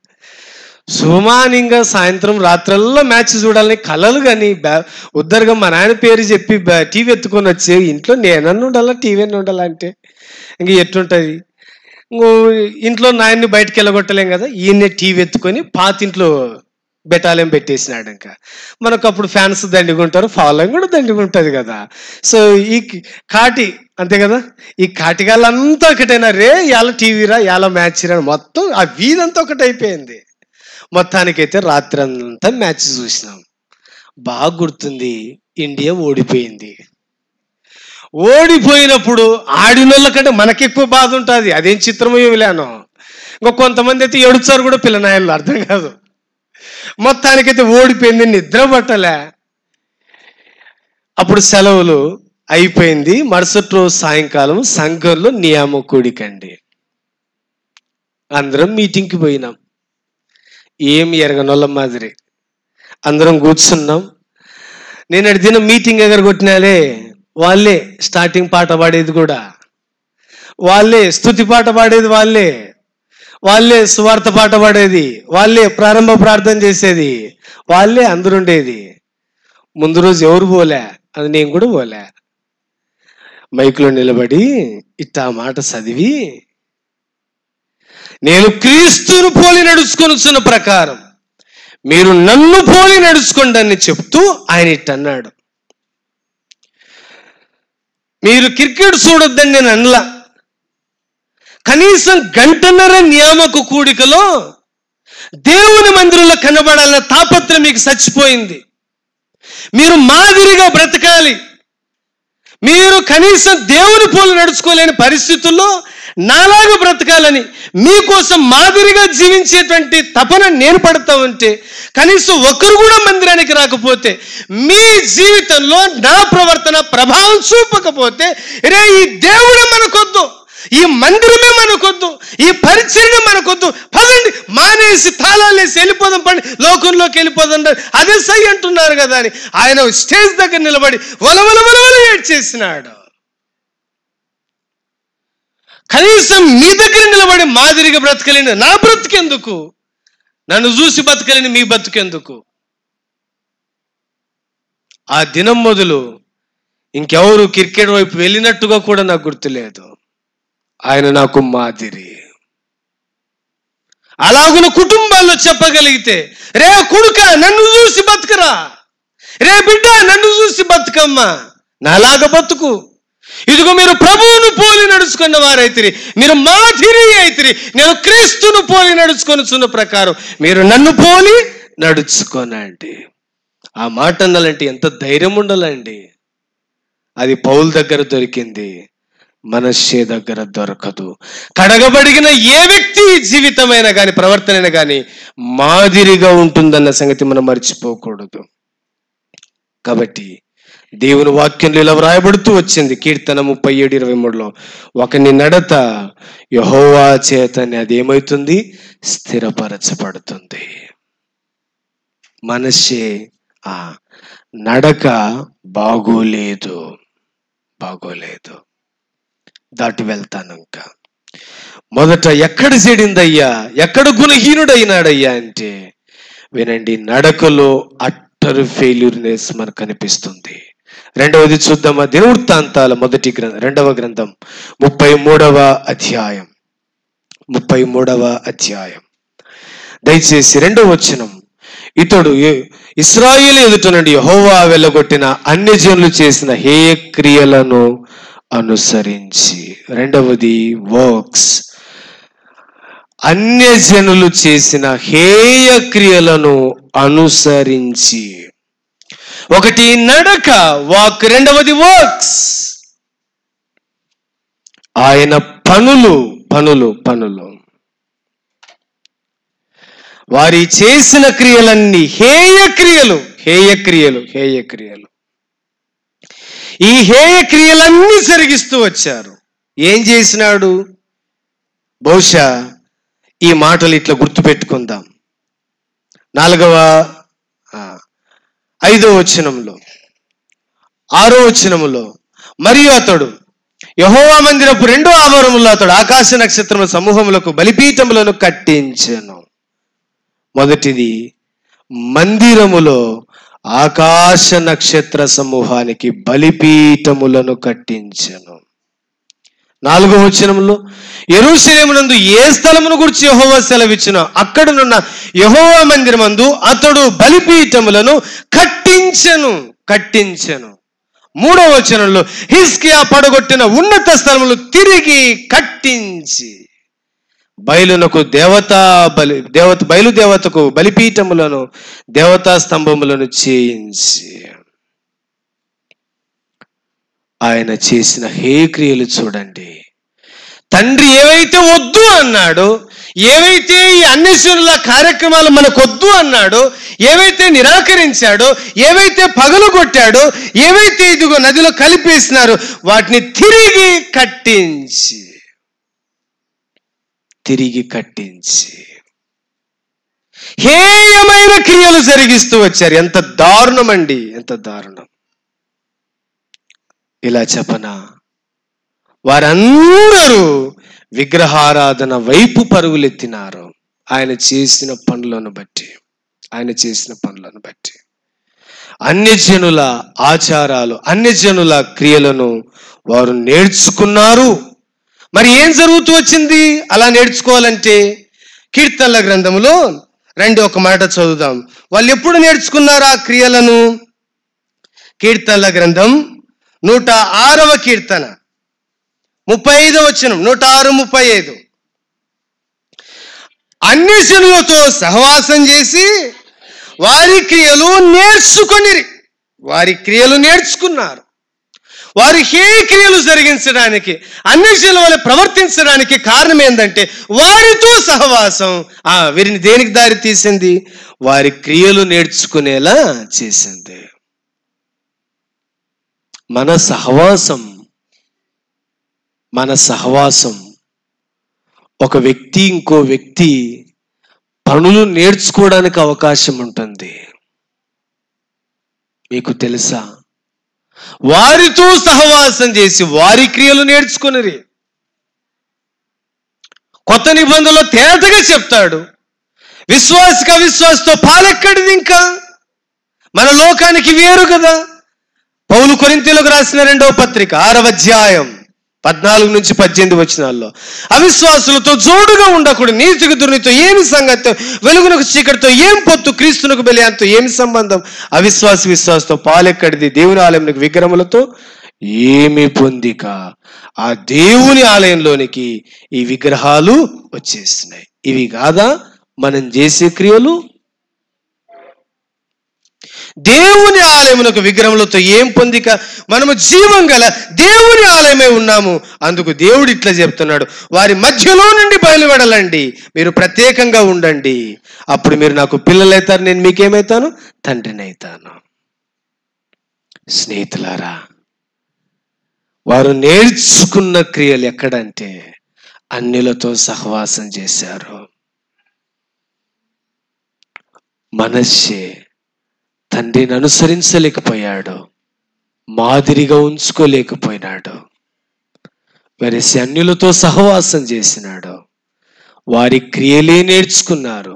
సుమానంగా సాయంత్రం రాత్రల్లో మ్యాచ్ చూడాలని కలలు. కానీ ఉద్దరుగా మా నాయన పేరు చెప్పి టీవీ ఎత్తుకొని వచ్చే ఇంట్లో నేనన్ను ఉండాలా, టీవీ అన్న ఉండాలా అంటే ఇంక ఎట్టుంటుంది. ఇంట్లో నాయన్ని బయటకు వెళ్ళగొట్టలేం కదా, ఈయన్నే టీవీ ఎత్తుకొని పాతింట్లో బెటాలియం పెట్టేసినాడు. ఇంకా మనకు అప్పుడు ఫ్యాన్స్ దండిగా ఉంటారు, ఫాలోయింగ్ కూడా దండిగా ఉంటుంది కదా. సో ఈ కాటి అంతే కదా, ఈ కాటిగాళ్ళంతా ఒకటైనా, రే ఇవాళ టీవీ రా, ఇవాళ మ్యాచ్ రా, మొత్తం ఆ వీధంతా ఒకటి అయిపోయింది. మొత్తానికైతే రాత్రి అంతా మ్యాచ్ చూసినాం. బాగా గుర్తుంది, ఇండియా ఓడిపోయింది. ఓడిపోయినప్పుడు ఆడినోళ్ళ కంటే మనకెక్కువ బాధ ఉంటుంది. అదేం చిత్రమో ఏమిలేను. ఇంకా కొంతమంది అయితే ఏడుచారు కూడా పిల్లనాయలు, అర్థం కాదు. మొత్తానికైతే ఓడిపోయింది, నిద్ర పట్టలే. అప్పుడు సెలవులు అయిపోయింది. మరుసటి రోజు సాయంకాలం సంఘంలో నియామకుడికండి. అందరం మీటింగ్కి పోయినాం. ఏమి ఎరగనోళ్ళ మాదిరి అందరం కూర్చున్నాం. నేను అడిగిన మీటింగ్ ఎగర కొట్టినాలే, వాళ్ళే స్టార్టింగ్ పాట పాడేది కూడా వాళ్ళే, స్తుతి పాట పాడేది వాళ్ళే, వాళ్ళే సువార్త పాట పాడేది వాళ్ళే, ప్రారంభ ప్రార్థన చేసేది వాళ్ళే, అందరుండేది. ముందు రోజు ఎవరు పోలే, అది నేను కూడా పోలే. మైకులో నిలబడి ఇట్టా మాట చదివి, నేను క్రీస్తును పోలి నడుచుకొనుచున్న ప్రకారం మీరు నన్ను పోలి నడుచుకోండి అని చెప్తూ ఆయన ఇట్టన్నాడు. మీరు క్రికెట్ చూడొద్దని నేను అనలా. కనీసం గంటన్నర నియామక కూడికలో దేవుని మందిరంలో కనబడాలన్న తాపత్రం మీకు చచ్చిపోయింది. మీరు మాదిరిగా బ్రతకాలి, మీరు కనీసం దేవుని పోలు నడుచుకోలేని పరిస్థితుల్లో నాలాగా బ్రతకాలని మీకోసం మాదిరిగా జీవించేటువంటి తపన నేను పడతా ఉంటే, కనీసం ఒకరు కూడా మందిరానికి రాకపోతే, మీ జీవితంలో నా ప్రవర్తన ప్రభావం చూపకపోతే, రే ఈ దేవుడే మనకొద్దు, ఈ మందిరమే మనకొద్దు, ఈ పరిచర్య మనకొద్దు, పదండి మానేసి తాళాలేసి వెళ్ళిపోదాం, పండి లోకంలోకి వెళ్ళిపోదాం, అదే సై అంటున్నారు కదా అని ఆయన స్టేజ్ దగ్గర నిలబడి వలవల ఏడ్చేసినాడు. కనీసం మీ దగ్గర నిలబడి మాదిరిగా బ్రతకలేని నా బ్రతుకెందుకు, నన్ను చూసి బతకలేని మీ బతుకెందుకు? ఆ దినం మొదలు ఇంకెవరు క్రికెట్ వైపు వెళ్ళినట్టుగా కూడా నాకు గుర్తులేదు. ఆయన నాకు మాదిరి. అలాగున కుటుంబాల్లో చెప్పగలిగితే, రే కొడుక నన్ను చూసి బతుకరా, రే బిడ్డ నన్ను చూసి బతుకమ్మా, నాలాగా బతుకు, ఇదిగో మీరు ప్రభువును పోలి నడుచుకున్న వారైతిరి, మీరు మాదిరి అయితిరి, నేను క్రీస్తును పోలి నడుచుకొనుచున్న ప్రకారం మీరు నన్ను పోలి నడుచుకోనండి. ఆ మాట అనాలంటే ఎంత ధైర్యం ఉండాలండి. అది పౌలు దగ్గర దొరికింది, మనష్షే దగ్గర దొరకదు. కడగబడిన ఏ వ్యక్తి జీవితమైనా కానీ ప్రవర్తనైనా కానీ మాదిరిగా ఉంటుందన్న సంగతి మనం మర్చిపోకూడదు. కాబట్టి దేవుని వాక్యంలో ఇలా వ్రాయబడుతూ వచ్చింది, కీర్తన 37:23లో, ఒకని నడత యెహోవా చేతనే అదేమవుతుంది, స్థిరపరచబడుతుంది. మనష్షే నడక బాగోలేదు, దాటి వెళ్తాను. ఇంకా మొదట ఎక్కడ చెడిందయ్యా, ఎక్కడ గుణహీనుడైనాడయ్యా అంటే, వినండి, నడకలో అట్టర్ ఫెయిల్యూర్నెస్ మనకు కనిపిస్తుంది. రెండవది చూద్దామా, దినవృత్తాంతాల 2వ గ్రంథం 33వ అధ్యాయం దయచేసి 2వ వచనం. ఇతడు ఇశ్రాయేలు ఎదుట నుండి యెహోవా వెళ్ళగొట్టిన అన్యజనులు చేసిన హేయ క్రియలను అనుసరించి. రెండవది వర్క్స్, అన్యజనులు చేసిన హేయ క్రియలను అనుసరించి. ఒకటి నడక, వాక్, రెండవది వర్క్స్. ఆయన పనులు వారి చేసిన క్రియలన్నీ హేయ క్రియలు. ఈ హేయ క్రియలన్నీ జరిగిస్తూ వచ్చారు. ఏం చేసినాడు? బహుశా ఈ మాటలు ఇట్లా గుర్తుపెట్టుకుందాం. 5వ వచనంలో 6వ వచనంలో, మరియు అతడు యెహోవా మందిరపు 2వ ఆవరణంలో అతడు ఆకాశ నక్షత్రముల సమూహములకు బలిపీఠములను కట్టించెను. మొదటిది, మందిరములో ఆకాశ నక్షత్ర సమూహానికి బలిపీఠములను కట్టించెను. 4వ వచనంలో, యెరూషలేమునందు ఏ స్థలమును గురించి యెహోవా సెలవిచ్చునో అక్కడనున్న యెహోవా మందిరమందు అతడు బలిపీఠములను కట్టించెను. 3వ వచనంలో, హిజ్కియా పడగొట్టిన ఉన్నత స్థలములు తిరిగి కట్టించి బయలుదేవతకు బలిపీఠములను దేవతా స్తంభములను చేయించి. ఆయన చేసిన హేయక్రియలు చూడండి. తండ్రి ఏవైతే వద్దు అన్నాడో, ఏవైతే ఈ అన్యజనుల కార్యక్రమాలు మనకొద్దు అన్నాడో, ఏవైతే నిరాకరించాడో, ఏవైతే పగలగొట్టాడో, ఏవైతే ఇదిగో నదిలో కలిపేసినారో వాటిని తిరిగి కట్టించి హేయమైన క్రియలు జరిగిస్తూ వచ్చారు. ఎంత దారుణం అండి, ఎంత దారుణం. ఇలా చెప్పనా, వారందరూ విగ్రహారాధన వైపు పరుగులెత్తినారు. ఆయన చేసిన పనులను బట్టి అన్యజనుల ఆచారాలు, అన్యజనుల క్రియలను వారు నేర్చుకున్నారు. మరి ఏం జరుగుతూ వచ్చింది అలా నేర్చుకోవాలంటే? కీర్తనల గ్రంథములో రండి ఒక మాట చదువుదాం. వాళ్ళు ఎప్పుడు నేర్చుకున్నారు ఆ క్రియలను? కీర్తనల గ్రంథం 106వ కీర్తన 35వ వచనం. 106:35. అన్ని జనులతో సహవాసం చేసి వారి క్రియలు నేర్చుకొనిరి. వారి క్రియలు నేర్చుకున్నారు. వారు ఏ క్రియలు జరిగించడానికి, అన్ని జనుల ప్రవర్తించడానికి కారణం ఏంటంటే వారితో సహవాసం వీరిని దేనికి దారి తీసింది? వారి క్రియలు నేర్చుకునేలా చేసింది. మన సహవాసం ఒక వ్యక్తి ఇంకో వ్యక్తి పనులు నేర్చుకోవడానికి అవకాశం ఉంటుంది. మీకు తెలుసా? వారితో సహవాసం చేసి వారి క్రియలు నేర్చుకుని కొత్త నిబంధనలో తేటగా చెప్తాడు, విశ్వాసతో పాలెక్కడిది? ఇంకా మన లోకానికి వేరు కదా. పౌలు కొరింథీయులకు రాసిన 2వ పత్రిక 6వ అధ్యాయం 14-18 వచనాల్లో, అవిశ్వాసులతో జోడుగా ఉండకూడదు, నీతికి దుర్నీతితో ఏమి సంగతి, వెలుగునకు చీకటితో ఏం పొత్తు, క్రీస్తునకు బెలియాతో ఏమి సంబంధం? విశ్వాసతో పాలెక్కడిది? దేవుని ఆలయంలోకి విగ్రహములతో ఏమి పొందిక? ఆ దేవుని ఆలయంలోనికి ఈ విగ్రహాలు వచ్చేసినాయి. ఇవి కాదా మనం చేసే క్రియలు? దేవుని ఆలయమునకు విగ్రహములతో ఏం పొందిక? మనము జీవం గల దేవుని ఆలయమే ఉన్నాము. అందుకు దేవుడు ఇట్లా చెప్తున్నాడు, వారి మధ్యలో నుండి బయలువెడలండి, మీరు ప్రత్యేకంగా ఉండండి, అప్పుడు మీరు నాకు పిల్లలైతారు, నేను మీకేమైతాను? తండ్రిని అవుతాను. స్నేహితులారా, వారు నేర్చుకున్న క్రియలు ఎక్కడంటే అన్యులతో సహవాసం చేశారు. మనష్షే తండ్రిని అనుసరించలేకపోయాడు, మాదిరిగా ఉంచుకోలేకపోయినాడు. వెరసి అన్యులతో సహవాసం చేసినాడు. వారి క్రియలే నేర్చుకున్నారు,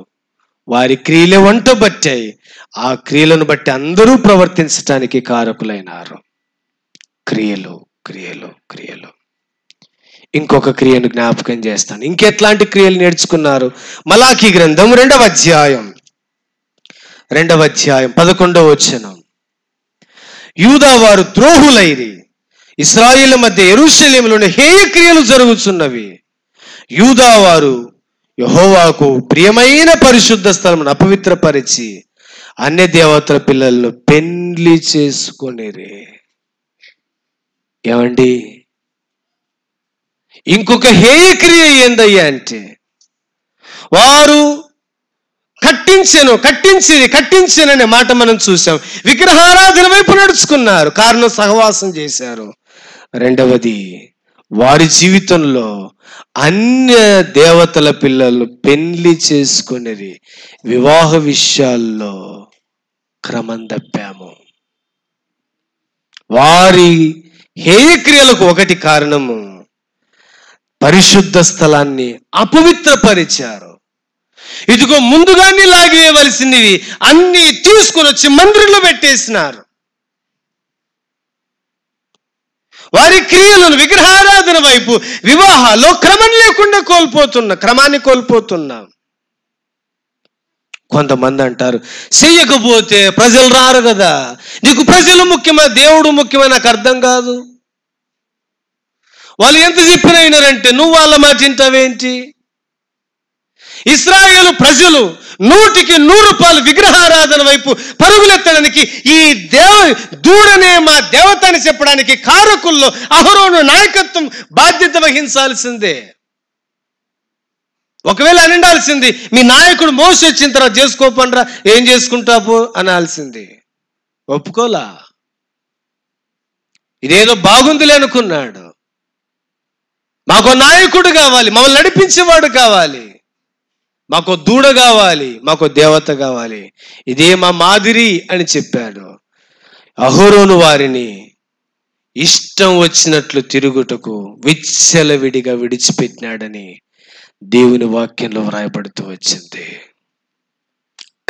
వారి క్రియలే వంట బట్టాయి. ఆ క్రియలను బట్టి అందరూ ప్రవర్తించటానికి కారకులైనారు. క్రియలు క్రియలు క్రియలు. ఇంకొక క్రియను జ్ఞాపకం చేస్తాను. ఇంకెట్లాంటి క్రియలు నేర్చుకున్నారు? మలాకీ గ్రంథం 2వ అధ్యాయం 11వ వచనం. యూదా వారు ద్రోహులైరి, ఇశ్రాయేలు మధ్య యెరూషలేములోని హేయ క్రియలు జరుగుతున్నవి. యూదా వారు యెహోవాకు ప్రియమైన పరిశుద్ధ స్థలమును అపవిత్రపరిచి అన్య దేవతల పిల్లలను పెండ్లి చేసుకొనిరి. ఏమండి, ఇంకొక హేయ క్రియ ఏందయ్యా అంటే, వారు కట్టించననే మాట మనం చూసాం. విగ్రహారాధన వైపు నడుచుకున్నారు, కారణం సహవాసం చేశారు. రెండవది, వారి జీవితంలో అన్య దేవతల పిల్లలు పెండ్లి చేసుకునేది. వివాహ విషయాల్లో క్రమం తప్పాము. వారి హేయక్రియలకు ఒకటి కారణము, పరిశుద్ధ స్థలాన్ని అపవిత్రపరిచారు. ఇదిగో ముందుగానే లాగివేయవలసినవి అన్ని తీసుకుని వచ్చి మందిరంలో పెట్టేసినారు. వారి క్రియలను విగ్రహారాధన వైపు, వివాహాల్లో క్రమం లేకుండా క్రమాన్ని కోల్పోతున్నాం. కొంతమంది అంటారు, చెయ్యకపోతే ప్రజలు రారు కదా, నీకు ప్రజలు ముఖ్యమా దేవుడు ముఖ్యమా? నాకు అర్థం కాదు. వాళ్ళు ఎంత చెప్పినా వినరంటే నువ్వు వాళ్ళ మాట వింటావేంటి? ఇశ్రాయేలు ప్రజలు 100% విగ్రహారాధన వైపు పరుగులెత్తడానికి, ఈ దూడనే మా దేవత అని చెప్పడానికి కారకుల్లో అహరోను నాయకత్వం బాధ్యత వహించాల్సిందే. ఒకవేళ అనిండాల్సింది, మీ నాయకుడు మోసే వచ్చిన తర్వాత చేసుకోపండ్రా, ఏం చేసుకుంటావు అనాల్సింది. ఒప్పుకోలా. ఇదేదో బాగుందిలే అనుకున్నాడు. మాకు నాయకుడు కావాలి, మమ్మల్ని నడిపించేవాడు కావాలి, మాకు దూడ కావాలి, మాకు దేవత కావాలి, ఇదే మా మాదిరి అని చెప్పాడు. అహరోను వారిని ఇష్టం వచ్చినట్లు తిరుగుటకు విచ్చలవిడిగా విడిచిపెట్టినాడని దేవుని వాక్యంలో వ్రాయబడుతూ వచ్చింది.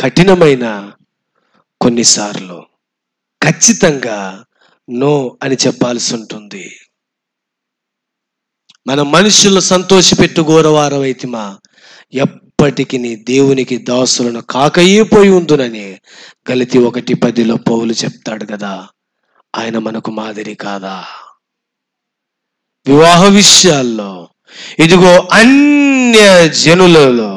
కఠినమైన కొన్నిసార్లు ఖచ్చితంగా నో అని చెప్పాల్సి ఉంటుంది. మన మనుషులను సంతోషపెట్టు గోరవారం అయితేమా ఎప్పటికి నీ దేవునికి దాసులను కాకయ్యిపోయి ఉందునని గలతీ 1:10 పౌలు చెప్తాడు కదా. ఆయన మనకు మాదిరి కాదా? వివాహ విషయాల్లో ఇదిగో అన్య జనులలో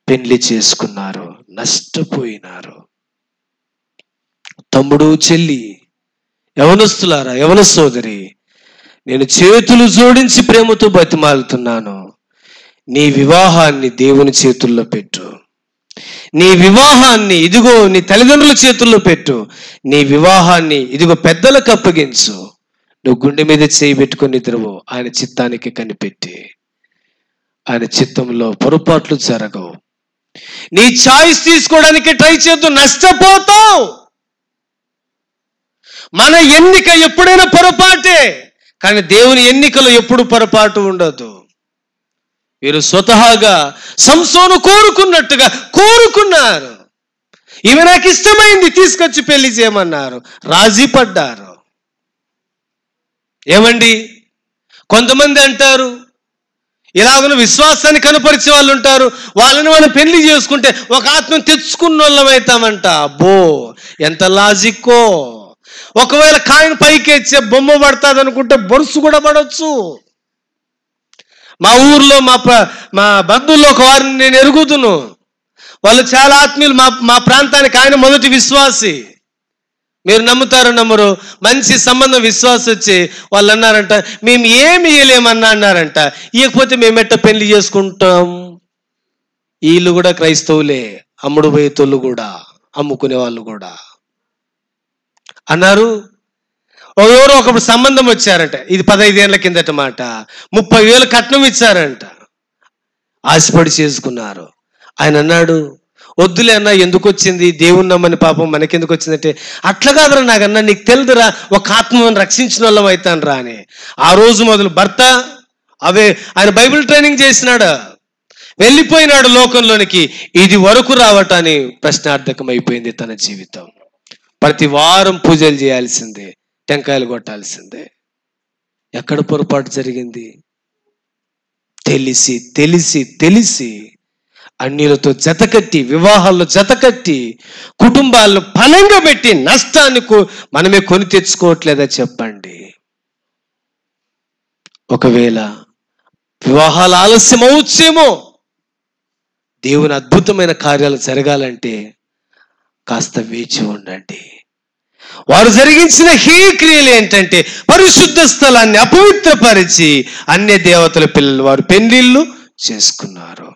పెళ్లి చేసుకున్నారు, నష్టపోయినారు. తమ్ముడు, చెల్లి, యవనస్తులారా, యవన సోదరి, నేను చేతులు జోడించి ప్రేమతో బతిమాలుతున్నాను. నీ వివాహాన్ని దేవుని చేతుల్లో పెట్టు. నీ వివాహాన్ని ఇదిగో నీ తల్లిదండ్రుల చేతుల్లో పెట్టు. నీ వివాహాన్ని ఇదిగో పెద్దలకు అప్పగించు. నువ్వు గుండె మీద చేయి పెట్టుకొని నిద్రవో. ఆయన చిత్తానికి కనిపెట్టి, ఆయన చిత్తంలో పొరపాట్లు జరగవు. నీ చాయిస్ తీసుకోవడానికి ట్రై చేద్దు, నష్టపోతావు. మన ఎన్నిక ఎప్పుడైనా పొరపాటే, కానీ దేవుని ఎన్నికలో ఎప్పుడు పొరపాటు ఉండదు. వీరు స్వతహాగా సంసోను కోరుకున్నట్టుగా కోరుకున్నారు. ఈమె నాకు ఇష్టమైంది, తీసుకొచ్చి పెళ్లి చేయమన్నారు, రాజీ పడ్డారు. ఏమండి, కొంతమంది అంటారు, ఇలాగను విశ్వాసాన్ని కనపరిచే వాళ్ళు ఉంటారు, వాళ్ళని మనం పెళ్లి చేసుకుంటే ఒక ఆత్మను తెచ్చుకున్న వాళ్ళం అవుతామంట. అబ్బో, ఎంత లాజిక్కో! ఒకవేళ కాయను పైకి ఎచ్చే బొమ్మ పడుతుంది అనుకుంటే బొరుసు కూడా పడవచ్చు. మా ఊర్లో మా బంధువుల్లో ఒక వారిని నేను ఎరుగుదును. వాళ్ళు చాలా ఆత్మీయులు. మా ప్రాంతానికి ఆయన మొదటి విశ్వాసి. మీరు నమ్ముతారో నమ్మరు, మంచి సంబంధం విశ్వాసం వచ్చి వాళ్ళు అన్నారంట, మేము ఏమి ఇయ్యలేమన్నా అన్నారంట. ఇవ్వకపోతే మేమెట్ట పెళ్లి చేసుకుంటాం? వీళ్ళు కూడా క్రైస్తవులే, అమ్ముడు పోయేతోళ్ళు కూడా, అమ్ముకునే వాళ్ళు కూడా అన్నారు. ఎవరో ఒకప్పుడు సంబంధం వచ్చారంట, ఇది 15 ఏళ్ల కిందట మాట. 30,000 కట్నం ఇచ్చారంట. ఆశపడి చేసుకున్నారు. ఆయన అన్నాడు, వద్దులే అన్న, ఎందుకు వచ్చింది, దేవుని నమ్మని పాపం మనకెందుకు వచ్చిందంటే, అట్లా కాదురా నాకన్నా, నీకు తెలుదురా ఒక ఆత్మను రక్షించిన వాళ్ళం అవుతాను రా అని. ఆ రోజు మొదలు భర్త ఆయన బైబిల్ ట్రైనింగ్ చేసినాడు, వెళ్ళిపోయినాడు లోకంలోనికి. ఇది వరకు రావటాన్ని ప్రశ్నార్థకం అయిపోయింది తన జీవితం. ప్రతి వారం పూజలు చేయాల్సిందే, టెంకాయలు కొట్టాల్సిందే. ఎక్కడ పొరపాటు జరిగింది? తెలిసి తెలిసి తెలిసి అన్యులతో జతకట్టి, వివాహాల్లో జతకట్టి, కుటుంబాలను ఫలంగా పెట్టి నష్టాన్ని మనమే కొని తెచ్చుకోవట్లేదా చెప్పండి? ఒకవేళ వివాహాలు ఆలస్యం అవచ్చేమో, దేవుని అద్భుతమైన కార్యాలు జరగాలంటే కాస్త వేచి ఉండండి. వారు జరిగించిన హేయ క్రియలు ఏంటంటే, పరిశుద్ధ స్థలాన్ని అపవిత్రపరిచి అన్య దేవతల పిల్లలు వారు పెళ్లిళ్ళు చేసుకున్నారు.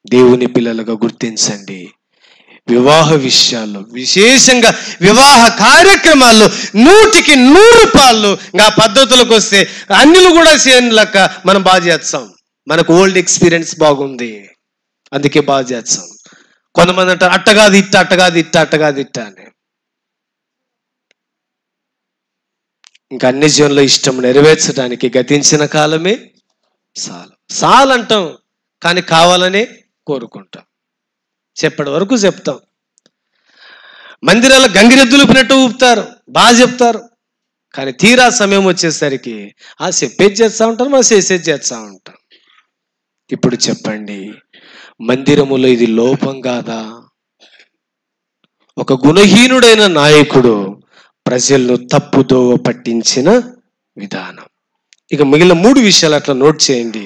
దేవుని పిల్లలుగా గుర్తించండి, వివాహ విషయాల్లో, విశేషంగా వివాహ కార్యక్రమాల్లో 100కి 100 ఇంకా పద్ధతులకు వస్తే అన్యులు కూడా చేయలేక మనం బాగా చేస్తాం. మనకు ఓల్డ్ ఎక్స్పీరియన్స్ బాగుంది, అందుకే బాగా చేస్తాం. కొంతమంది అంటారు, అట్టగాది ఇట్ట, అట్టగాది ఇట్ట, అట్టగాది ఇట్ట అని. ఇంకా అన్ని జీవనంలో ఇష్టం నెరవేర్చడానికి గతించిన కాలమే చాలు అంటాం, కానీ కావాలనే కోరుకుంటాం. చెప్పటి వరకు చెప్తాం. మందిరాల్లో గంగిరెద్దులు ఊపినట్టు ఊపుతారు, బాగా చెప్తారు, కానీ తీరా సమయం వచ్చేసరికి చెప్పేది చేస్తూ ఉంటారు, మనం చేసేది చేస్తూ ఉంటాం. ఇప్పుడు చెప్పండి, మందిరములో ఇది లోపం కాదా? ఒక గుణహీనుడైన నాయకుడు ప్రజలను తప్పుదోవ పట్టించిన విధానం. ఇక మిగిలిన 3 విషయాలు అట్లా నోట్ చేయండి,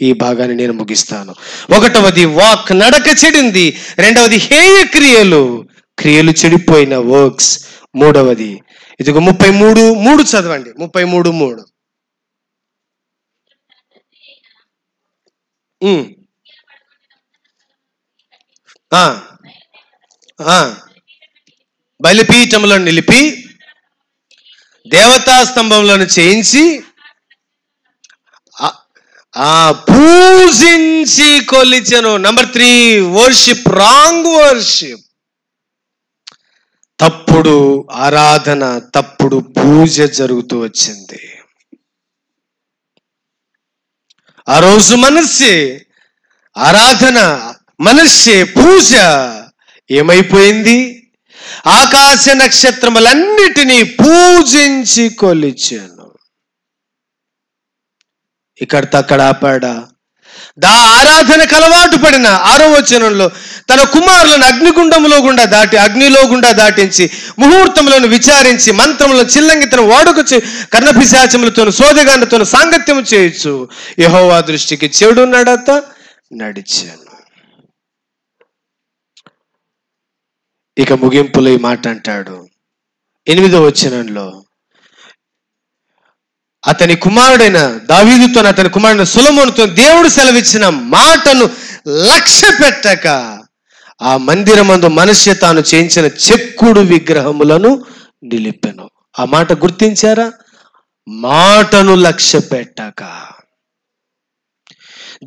ఈ భాగాన్ని నేను ముగిస్తాను. 1వది వాక్, నడక చెడింది. 2వది హేయ క్రియలు చెడిపోయిన వర్క్స్. 3వది ఇదిగో 33:3 చదవండి. 33:3 బలిపీఠంలో నిలిపి దేవతా స్తంభంలో చేయించి పూజించి కొలిచెను. Number 3, worship, wrong worship. తప్పుడు ఆరాధన, తప్పుడు పూజ జరుగుతూ వచ్చింది. ఆ రోజు మనస్సే ఆరాధన, మనస్సే పూజ ఏమైపోయింది? ఆకాశ నక్షత్రములన్నిటినీ పూజించి కొలిచెను. ఇక్కడ తక్కడ ఆపాడా? ఆరాధనకు అలవాటు పడిన 6వ వచనంలో తన కుమారులను అగ్నిలో గుండా దాటించి ముహూర్తంలోను విచారించి మంత్రములను చిల్లంగితను వాడుకొచ్చి కర్ణపిశాచములతోను సోదగాండతోను సాంగత్యము చేయొచ్చు యెహోవా దృష్టికి చెడు నడత నడిచాను. ఇక ముగింపులో ఈ మాట అంటాడు 8వ వచనంలో, అతని కుమారుడైన దావీదుతో అతని కుమారుడైన సొలొమోనుతో దేవుడు సెలవిచ్చిన మాటను లక్ష్య పెట్టక ఆ మందిరమందు మనుష్య తాను చేయించిన చెక్కుడు విగ్రహములను నిలిపెను. ఆ మాట గుర్తించారా? మాటను లక్ష్య పెట్టక.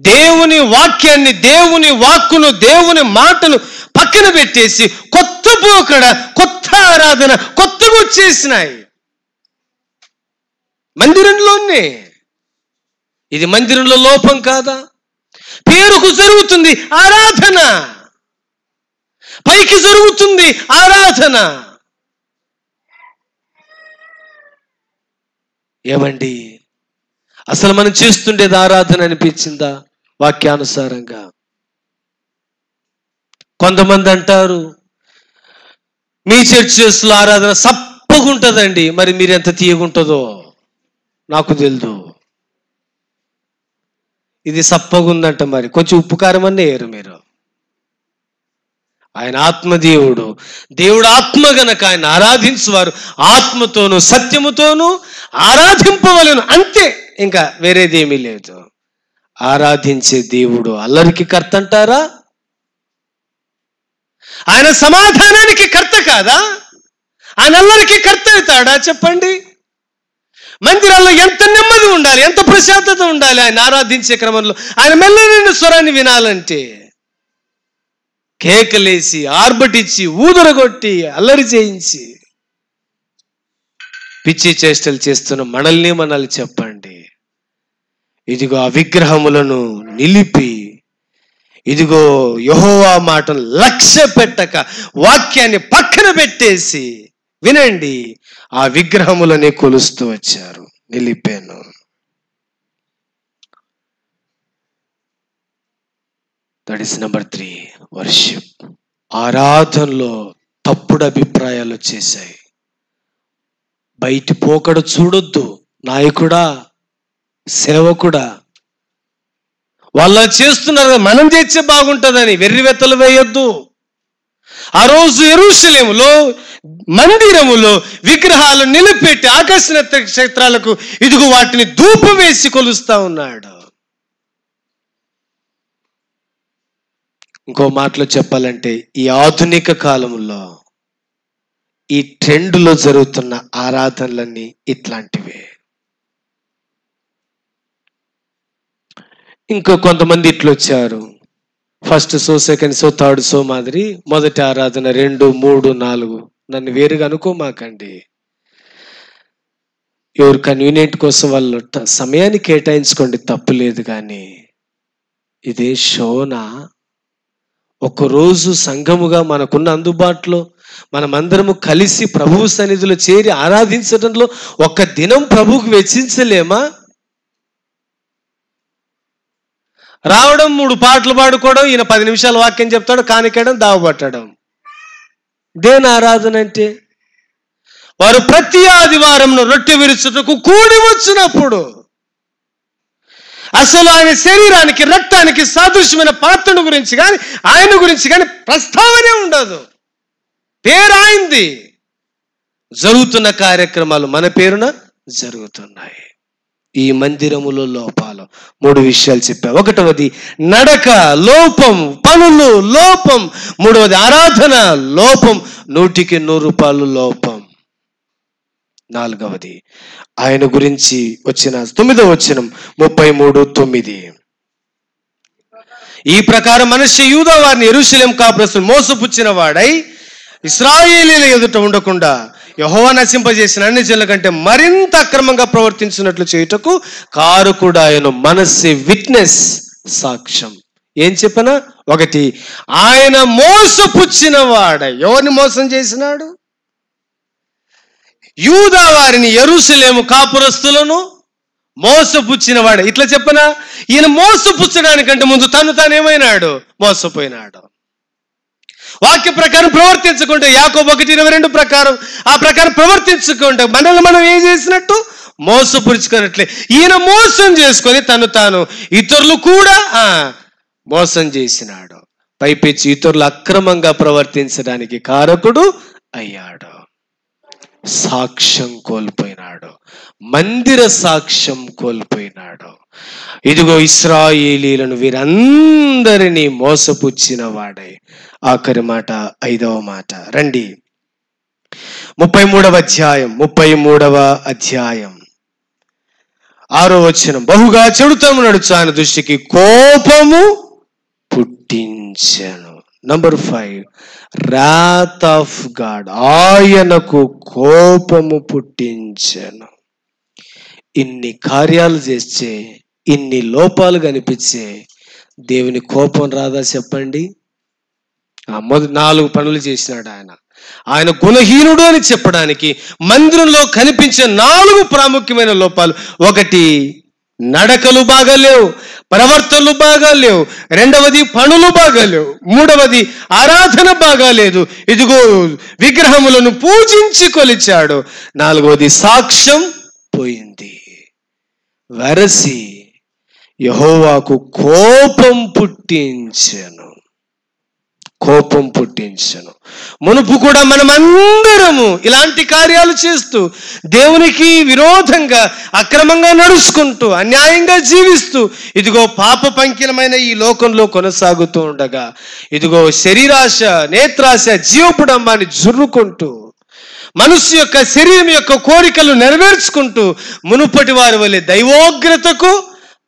దేవుని వాక్యాన్ని, దేవుని వాక్కును, దేవుని మాటను పక్కన పెట్టేసి కొత్త పోకడ, కొత్త ఆరాధన, కొత్తగా వచ్చేసినాయి మందిరంలోనే. ఇది మందిరంలో లోపం కాదా? పేరుకు జరుగుతుంది ఆరాధన, పైకి జరుగుతుంది ఆరాధన. ఏమండి, అసలు మనం చేస్తుండేది ఆరాధన అనిపించిందా వాక్యానుసారంగా? కొంతమంది అంటారు మీ చర్చెస్లో ఆరాధన సప్పగుంటుందండి. మరి మీరు ఎంత తీయగుంటుందో నాకు తెలుదు. ఇది సప్పగుందంట, మరి కొంచెం ఉప్పు కారం అన్నీ వేయరు మీరు. ఆయన ఆత్మదేవుడు, దేవుడు ఆత్మ గనక ఆయన ఆరాధించువారు ఆత్మతోనూ సత్యముతోనూ ఆరాధింపవలెను, అంతే. ఇంకా వేరేదేమీ లేదు. ఆరాధించే దేవుడు అల్లరికి కర్త అంటారా? ఆయన సమాధానానికి కర్త కాదా? ఆయన అల్లరికి కర్త అవుతాడా? చెప్పండి. మందిరాల్లో ఎంత నెమ్మది ఉండాలి, ఎంత ప్రశాంతత ఉండాలి ఆయన ఆరాధించే క్రమంలో. ఆయన మెల్లనైన స్వరాన్ని వినాలంటే కేకలేసి, ఆర్భటించి, ఊదరగొట్టి, అల్లరి చేయించి పిచ్చి చేష్టలు చేస్తున్న మనల్ని చెప్పండి. ఇదిగో ఆ విగ్రహములను నిలిపి, ఇదిగో యెహోవా మాటను లక్ష్య పెట్టక వాక్యాన్ని పక్కన పెట్టేసి వినండి, ఆ విగ్రహములని కొలుస్తూ వచ్చారు. నిలిపాను. That is number 3, worship. ఆరాధనలో తప్పుడు అభిప్రాయాలు వచ్చేసాయి. బయటి పోకడ చూడొద్దు. నాయకుడా, సేవకుడా, వాళ్ళ చేస్తున్నారు మనం చేస్తే బాగుంటుందని వెర్రివెత్తలు వేయొద్దు. ఆ రోజు యెరూషలేములో మందిరములో విగ్రహాలు నిలబెట్టి ఆకాశ నక్షత్రాలకు ఇదిగో వాటిని ధూపం వేసి కొలుస్తా ఉన్నాడు. ఇంకో మాటలో చెప్పాలంటే ఈ ఆధునిక కాలంలో ఈ ట్రెండ్లో జరుగుతున్న ఆరాధనలన్నీ ఇట్లాంటివే. ఇంకో కొంతమంది ఇట్లు వచ్చారు. First show, second show, third show మాదిరి మొదటి ఆరాధన 2, 3, 4. నన్ను వేరుగా అనుకోమాకండి. ఎవరు కన్వీనియంట్ కోసం వాళ్ళు సమయాన్ని కేటాయించుకోండి, తప్పు లేదు. కానీ ఇదే షోనా? ఒకరోజు సంఘముగా మనకున్న అందుబాటులో మనమందరము కలిసి ప్రభువు సన్నిధిలో చేరి ఆరాధించడంలో ఒక్క దినం ప్రభువుకు వెచ్చించలేమా? రావడం, 3 పాటలు పాడుకోవడం, ఈయన 10 నిమిషాలు వాక్యం చెప్తాడు, కానికేయడం, దావబట్టడం. దేని ఆరాధన అంటే? వారు ప్రతి ఆదివారం రొట్టె విరుచుటకు కూడి వచ్చినప్పుడు అసలు ఆయన శరీరానికి, రక్తానికి సాదృశ్యమైన పాత్రను గురించి కానీ, ఆయన గురించి కానీ ప్రస్తావనే ఉండదు. పేరు ఆయనది. జరుగుతున్న కార్యక్రమాలు మన పేరున జరుగుతున్నాయి. ఈ మందిరములో లోపాలు 3 విషయాలు చెప్పా. 1వది నడక లోపం, పనులు లోపం. 3వది ఆరాధన లోపం, 100కి 100 లోపం. 4వది ఆయన గురించి వచ్చిన 9వ వచనం 33:9. ఈ ప్రకారం మనుష్య యూదా వారిని యెరూషలేము కాపురస్తులు మోసపుచ్చిన వాడై ఇశ్రాయేలీయుల ఎదుట ఉండకుండా యెహోవా నశింపజేసిన అన్ని జనుల కంటే మరింత అక్రమంగా ప్రవర్తించినట్లు చేయుటకు కారకుడు ఆయన. మనస్సు విట్నెస్, సాక్ష్యం. ఏం చెప్పనా? 1, ఆయన మోసపుచ్చిన వాడై. ఎవరిని మోసం చేసినాడు? యూదా వారిని, యెరూషలేము కాపురస్తులను మోసపుచ్చిన వాడు. ఇట్లా చెప్పనా, ఈయన మోసపుచ్చడానికంటే ముందు తానేమైనాడు, మోసపోయినాడు. వాక్య ప్రకారం ప్రవర్తించకుండా, యాకోబు 1:22 ప్రకారం ఆ ప్రకారం ప్రవర్తించకుండా మనల్ని మనం ఏం చేసినట్టు, మోసపురుచుకున్నట్లే ఈయన మోసం చేసుకొని తాను ఇతరులు కూడా మోసం చేసినాడు. పైపెచ్చి ఇతరులు అక్రమంగా ప్రవర్తించడానికి కారకుడు అయ్యాడు. సాక్ష్యం కోల్పోయినాడు, మందిర సాక్ష్యం కోల్పోయినాడు. ఇదిగో ఇశ్రాయేలీలను వీరందరినీ మోసపుచ్చిన వాడై. ఆఖరి మాట, 5వ మాట రండి, 33వ అధ్యాయం 6వ వచనం. బహుగా చెడుతము నడుచు ఆయన దృష్టికి కోపము పుట్టించెను. నంబర్ 5, wrath ఆఫ్ గాడ్, ఆయనకు కోపము పుట్టించెను. ఇన్ని కార్యాలు చేస్తే, ఇన్ని లోపాలు కనిపించే దేవుని కోపం రాదా చెప్పండి? 4 పనులు చేసినాడు ఆయన గుణహీనుడు అని చెప్పడానికి మందిరంలో కనిపించే 4 ప్రాముఖ్యమైన లోపాలు. 1, నడకలు బాగాలేవు, ప్రవర్తనలు బాగాలేవు. 2వది, పనులు బాగాలేవు. 3వది, ఆరాధన బాగాలేదు. ఇదిగో విగ్రహములను పూజించి కొలిచాడు. 4వది, సాక్ష్యం పోయింది. వెరసి యెహోవాకు కోపం పుట్టించెను. మునుపు కూడా మనమందరము ఇలాంటి కార్యాలు చేస్తూ, దేవునికి విరోధంగా అక్రమంగా నడుచుకుంటూ, అన్యాయంగా జీవిస్తూ, ఇదిగో పాప పంకిలమైన ఈ లోకంలో కొనసాగుతూ ఉండగా, ఇదిగో శరీరాశ, నేత్రాశ, జీవపుడంబాన్ని జుర్రుకుంటూ, మనసు యొక్క శరీరం యొక్క కోరికలు నెరవేర్చుకుంటూ మునుపటి వారి వలె దైవోగ్రతకు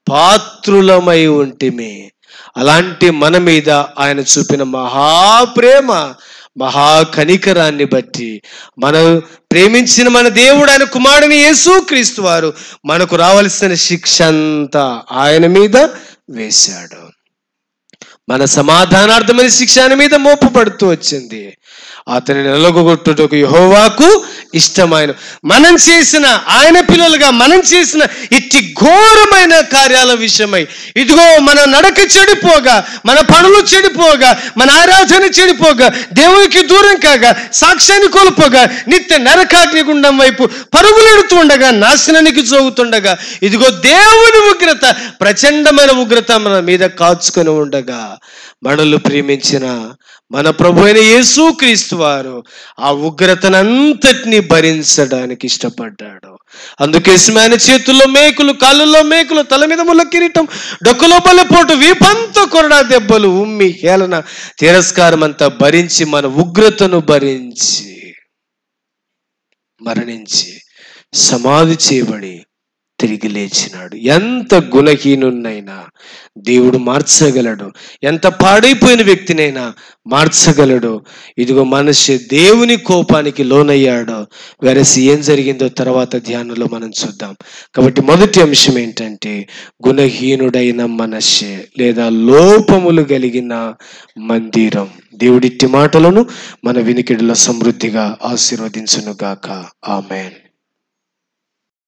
పాత్రులమై ఉంటిమి. అలాంటి మన మీద ఆయన చూపిన మహాప్రేమ, మహాకనికరాన్ని బట్టి, మనం ప్రేమించిన మన దేవుడు, ఆయన కుమారుని యేసుక్రీస్తు వారు మనకు రావలసిన శిక్ష అంతా ఆయన మీద వేశాడు. మన సమాధానార్థమైన శిక్ష ఆయన మీద మోపబడుతూ వచ్చింది. అతని నలుగొట్టుటకు యెహోవాకు ఇష్టమైన, మనం చేసిన, ఆయన పిల్లలుగా మనం చేసిన ఇట్టి ఘోరమైన కార్యాల విషయమై, ఇదిగో మన నడక చెడిపోగా, మన పనులు చెడిపోగా, మన ఆరాధన చెడిపోగా, దేవునికి దూరం కాగా, సాక్ష్యాన్ని కోల్పోగా, నిత్య నరకాగ్ని గుండం వైపు పరుగులెడుతూ ఉండగా, నాశనానికి జోగుతుండగా, ఇదిగో దేవుని ఉగ్రత, ప్రచండమైన ఉగ్రత మన మీద కాచుకొని ఉండగా, మనల్ని ప్రేమించిన మన ప్రభు అయిన యేసుక్రీస్తు వారు ఆ ఉగ్రతనంతటినీ భరించడానికి ఇష్టపడ్డాడు. అందుకే ఆయన చేతుల్లో మేకులు, కాళ్ళల్లో మేకులు, తల మీద ముళ్ళ కిరీటం, డొక్కలో బలపోటు, వీపంతా కొరడా దెబ్బలు, ఉమ్మి, హేళన, తిరస్కారం అంతా భరించి, మన ఉగ్రతను భరించి, మరణించి సమాధి చేయబడి తిరిగి లేచినాడు. ఎంత గుణహీనున్నైనా దేవుడు మార్చగలడు, ఎంత పాడైపోయిన వ్యక్తినైనా మార్చగలడు. ఇదిగో మనిషి దేవుని కోపానికి లోనయ్యాడో, వెరసి ఏం జరిగిందో తర్వాత ధ్యానంలో మనం చూద్దాం. కాబట్టి మొదటి అంశం ఏంటంటే, గుణహీనుడైన మనషే లేదా లోపములు కలిగిన మందిరం. దేవుడిట్టి మాటలను మన వినికిడిలో సమృద్ధిగా ఆశీర్వదించును గాక. ఆమేన్.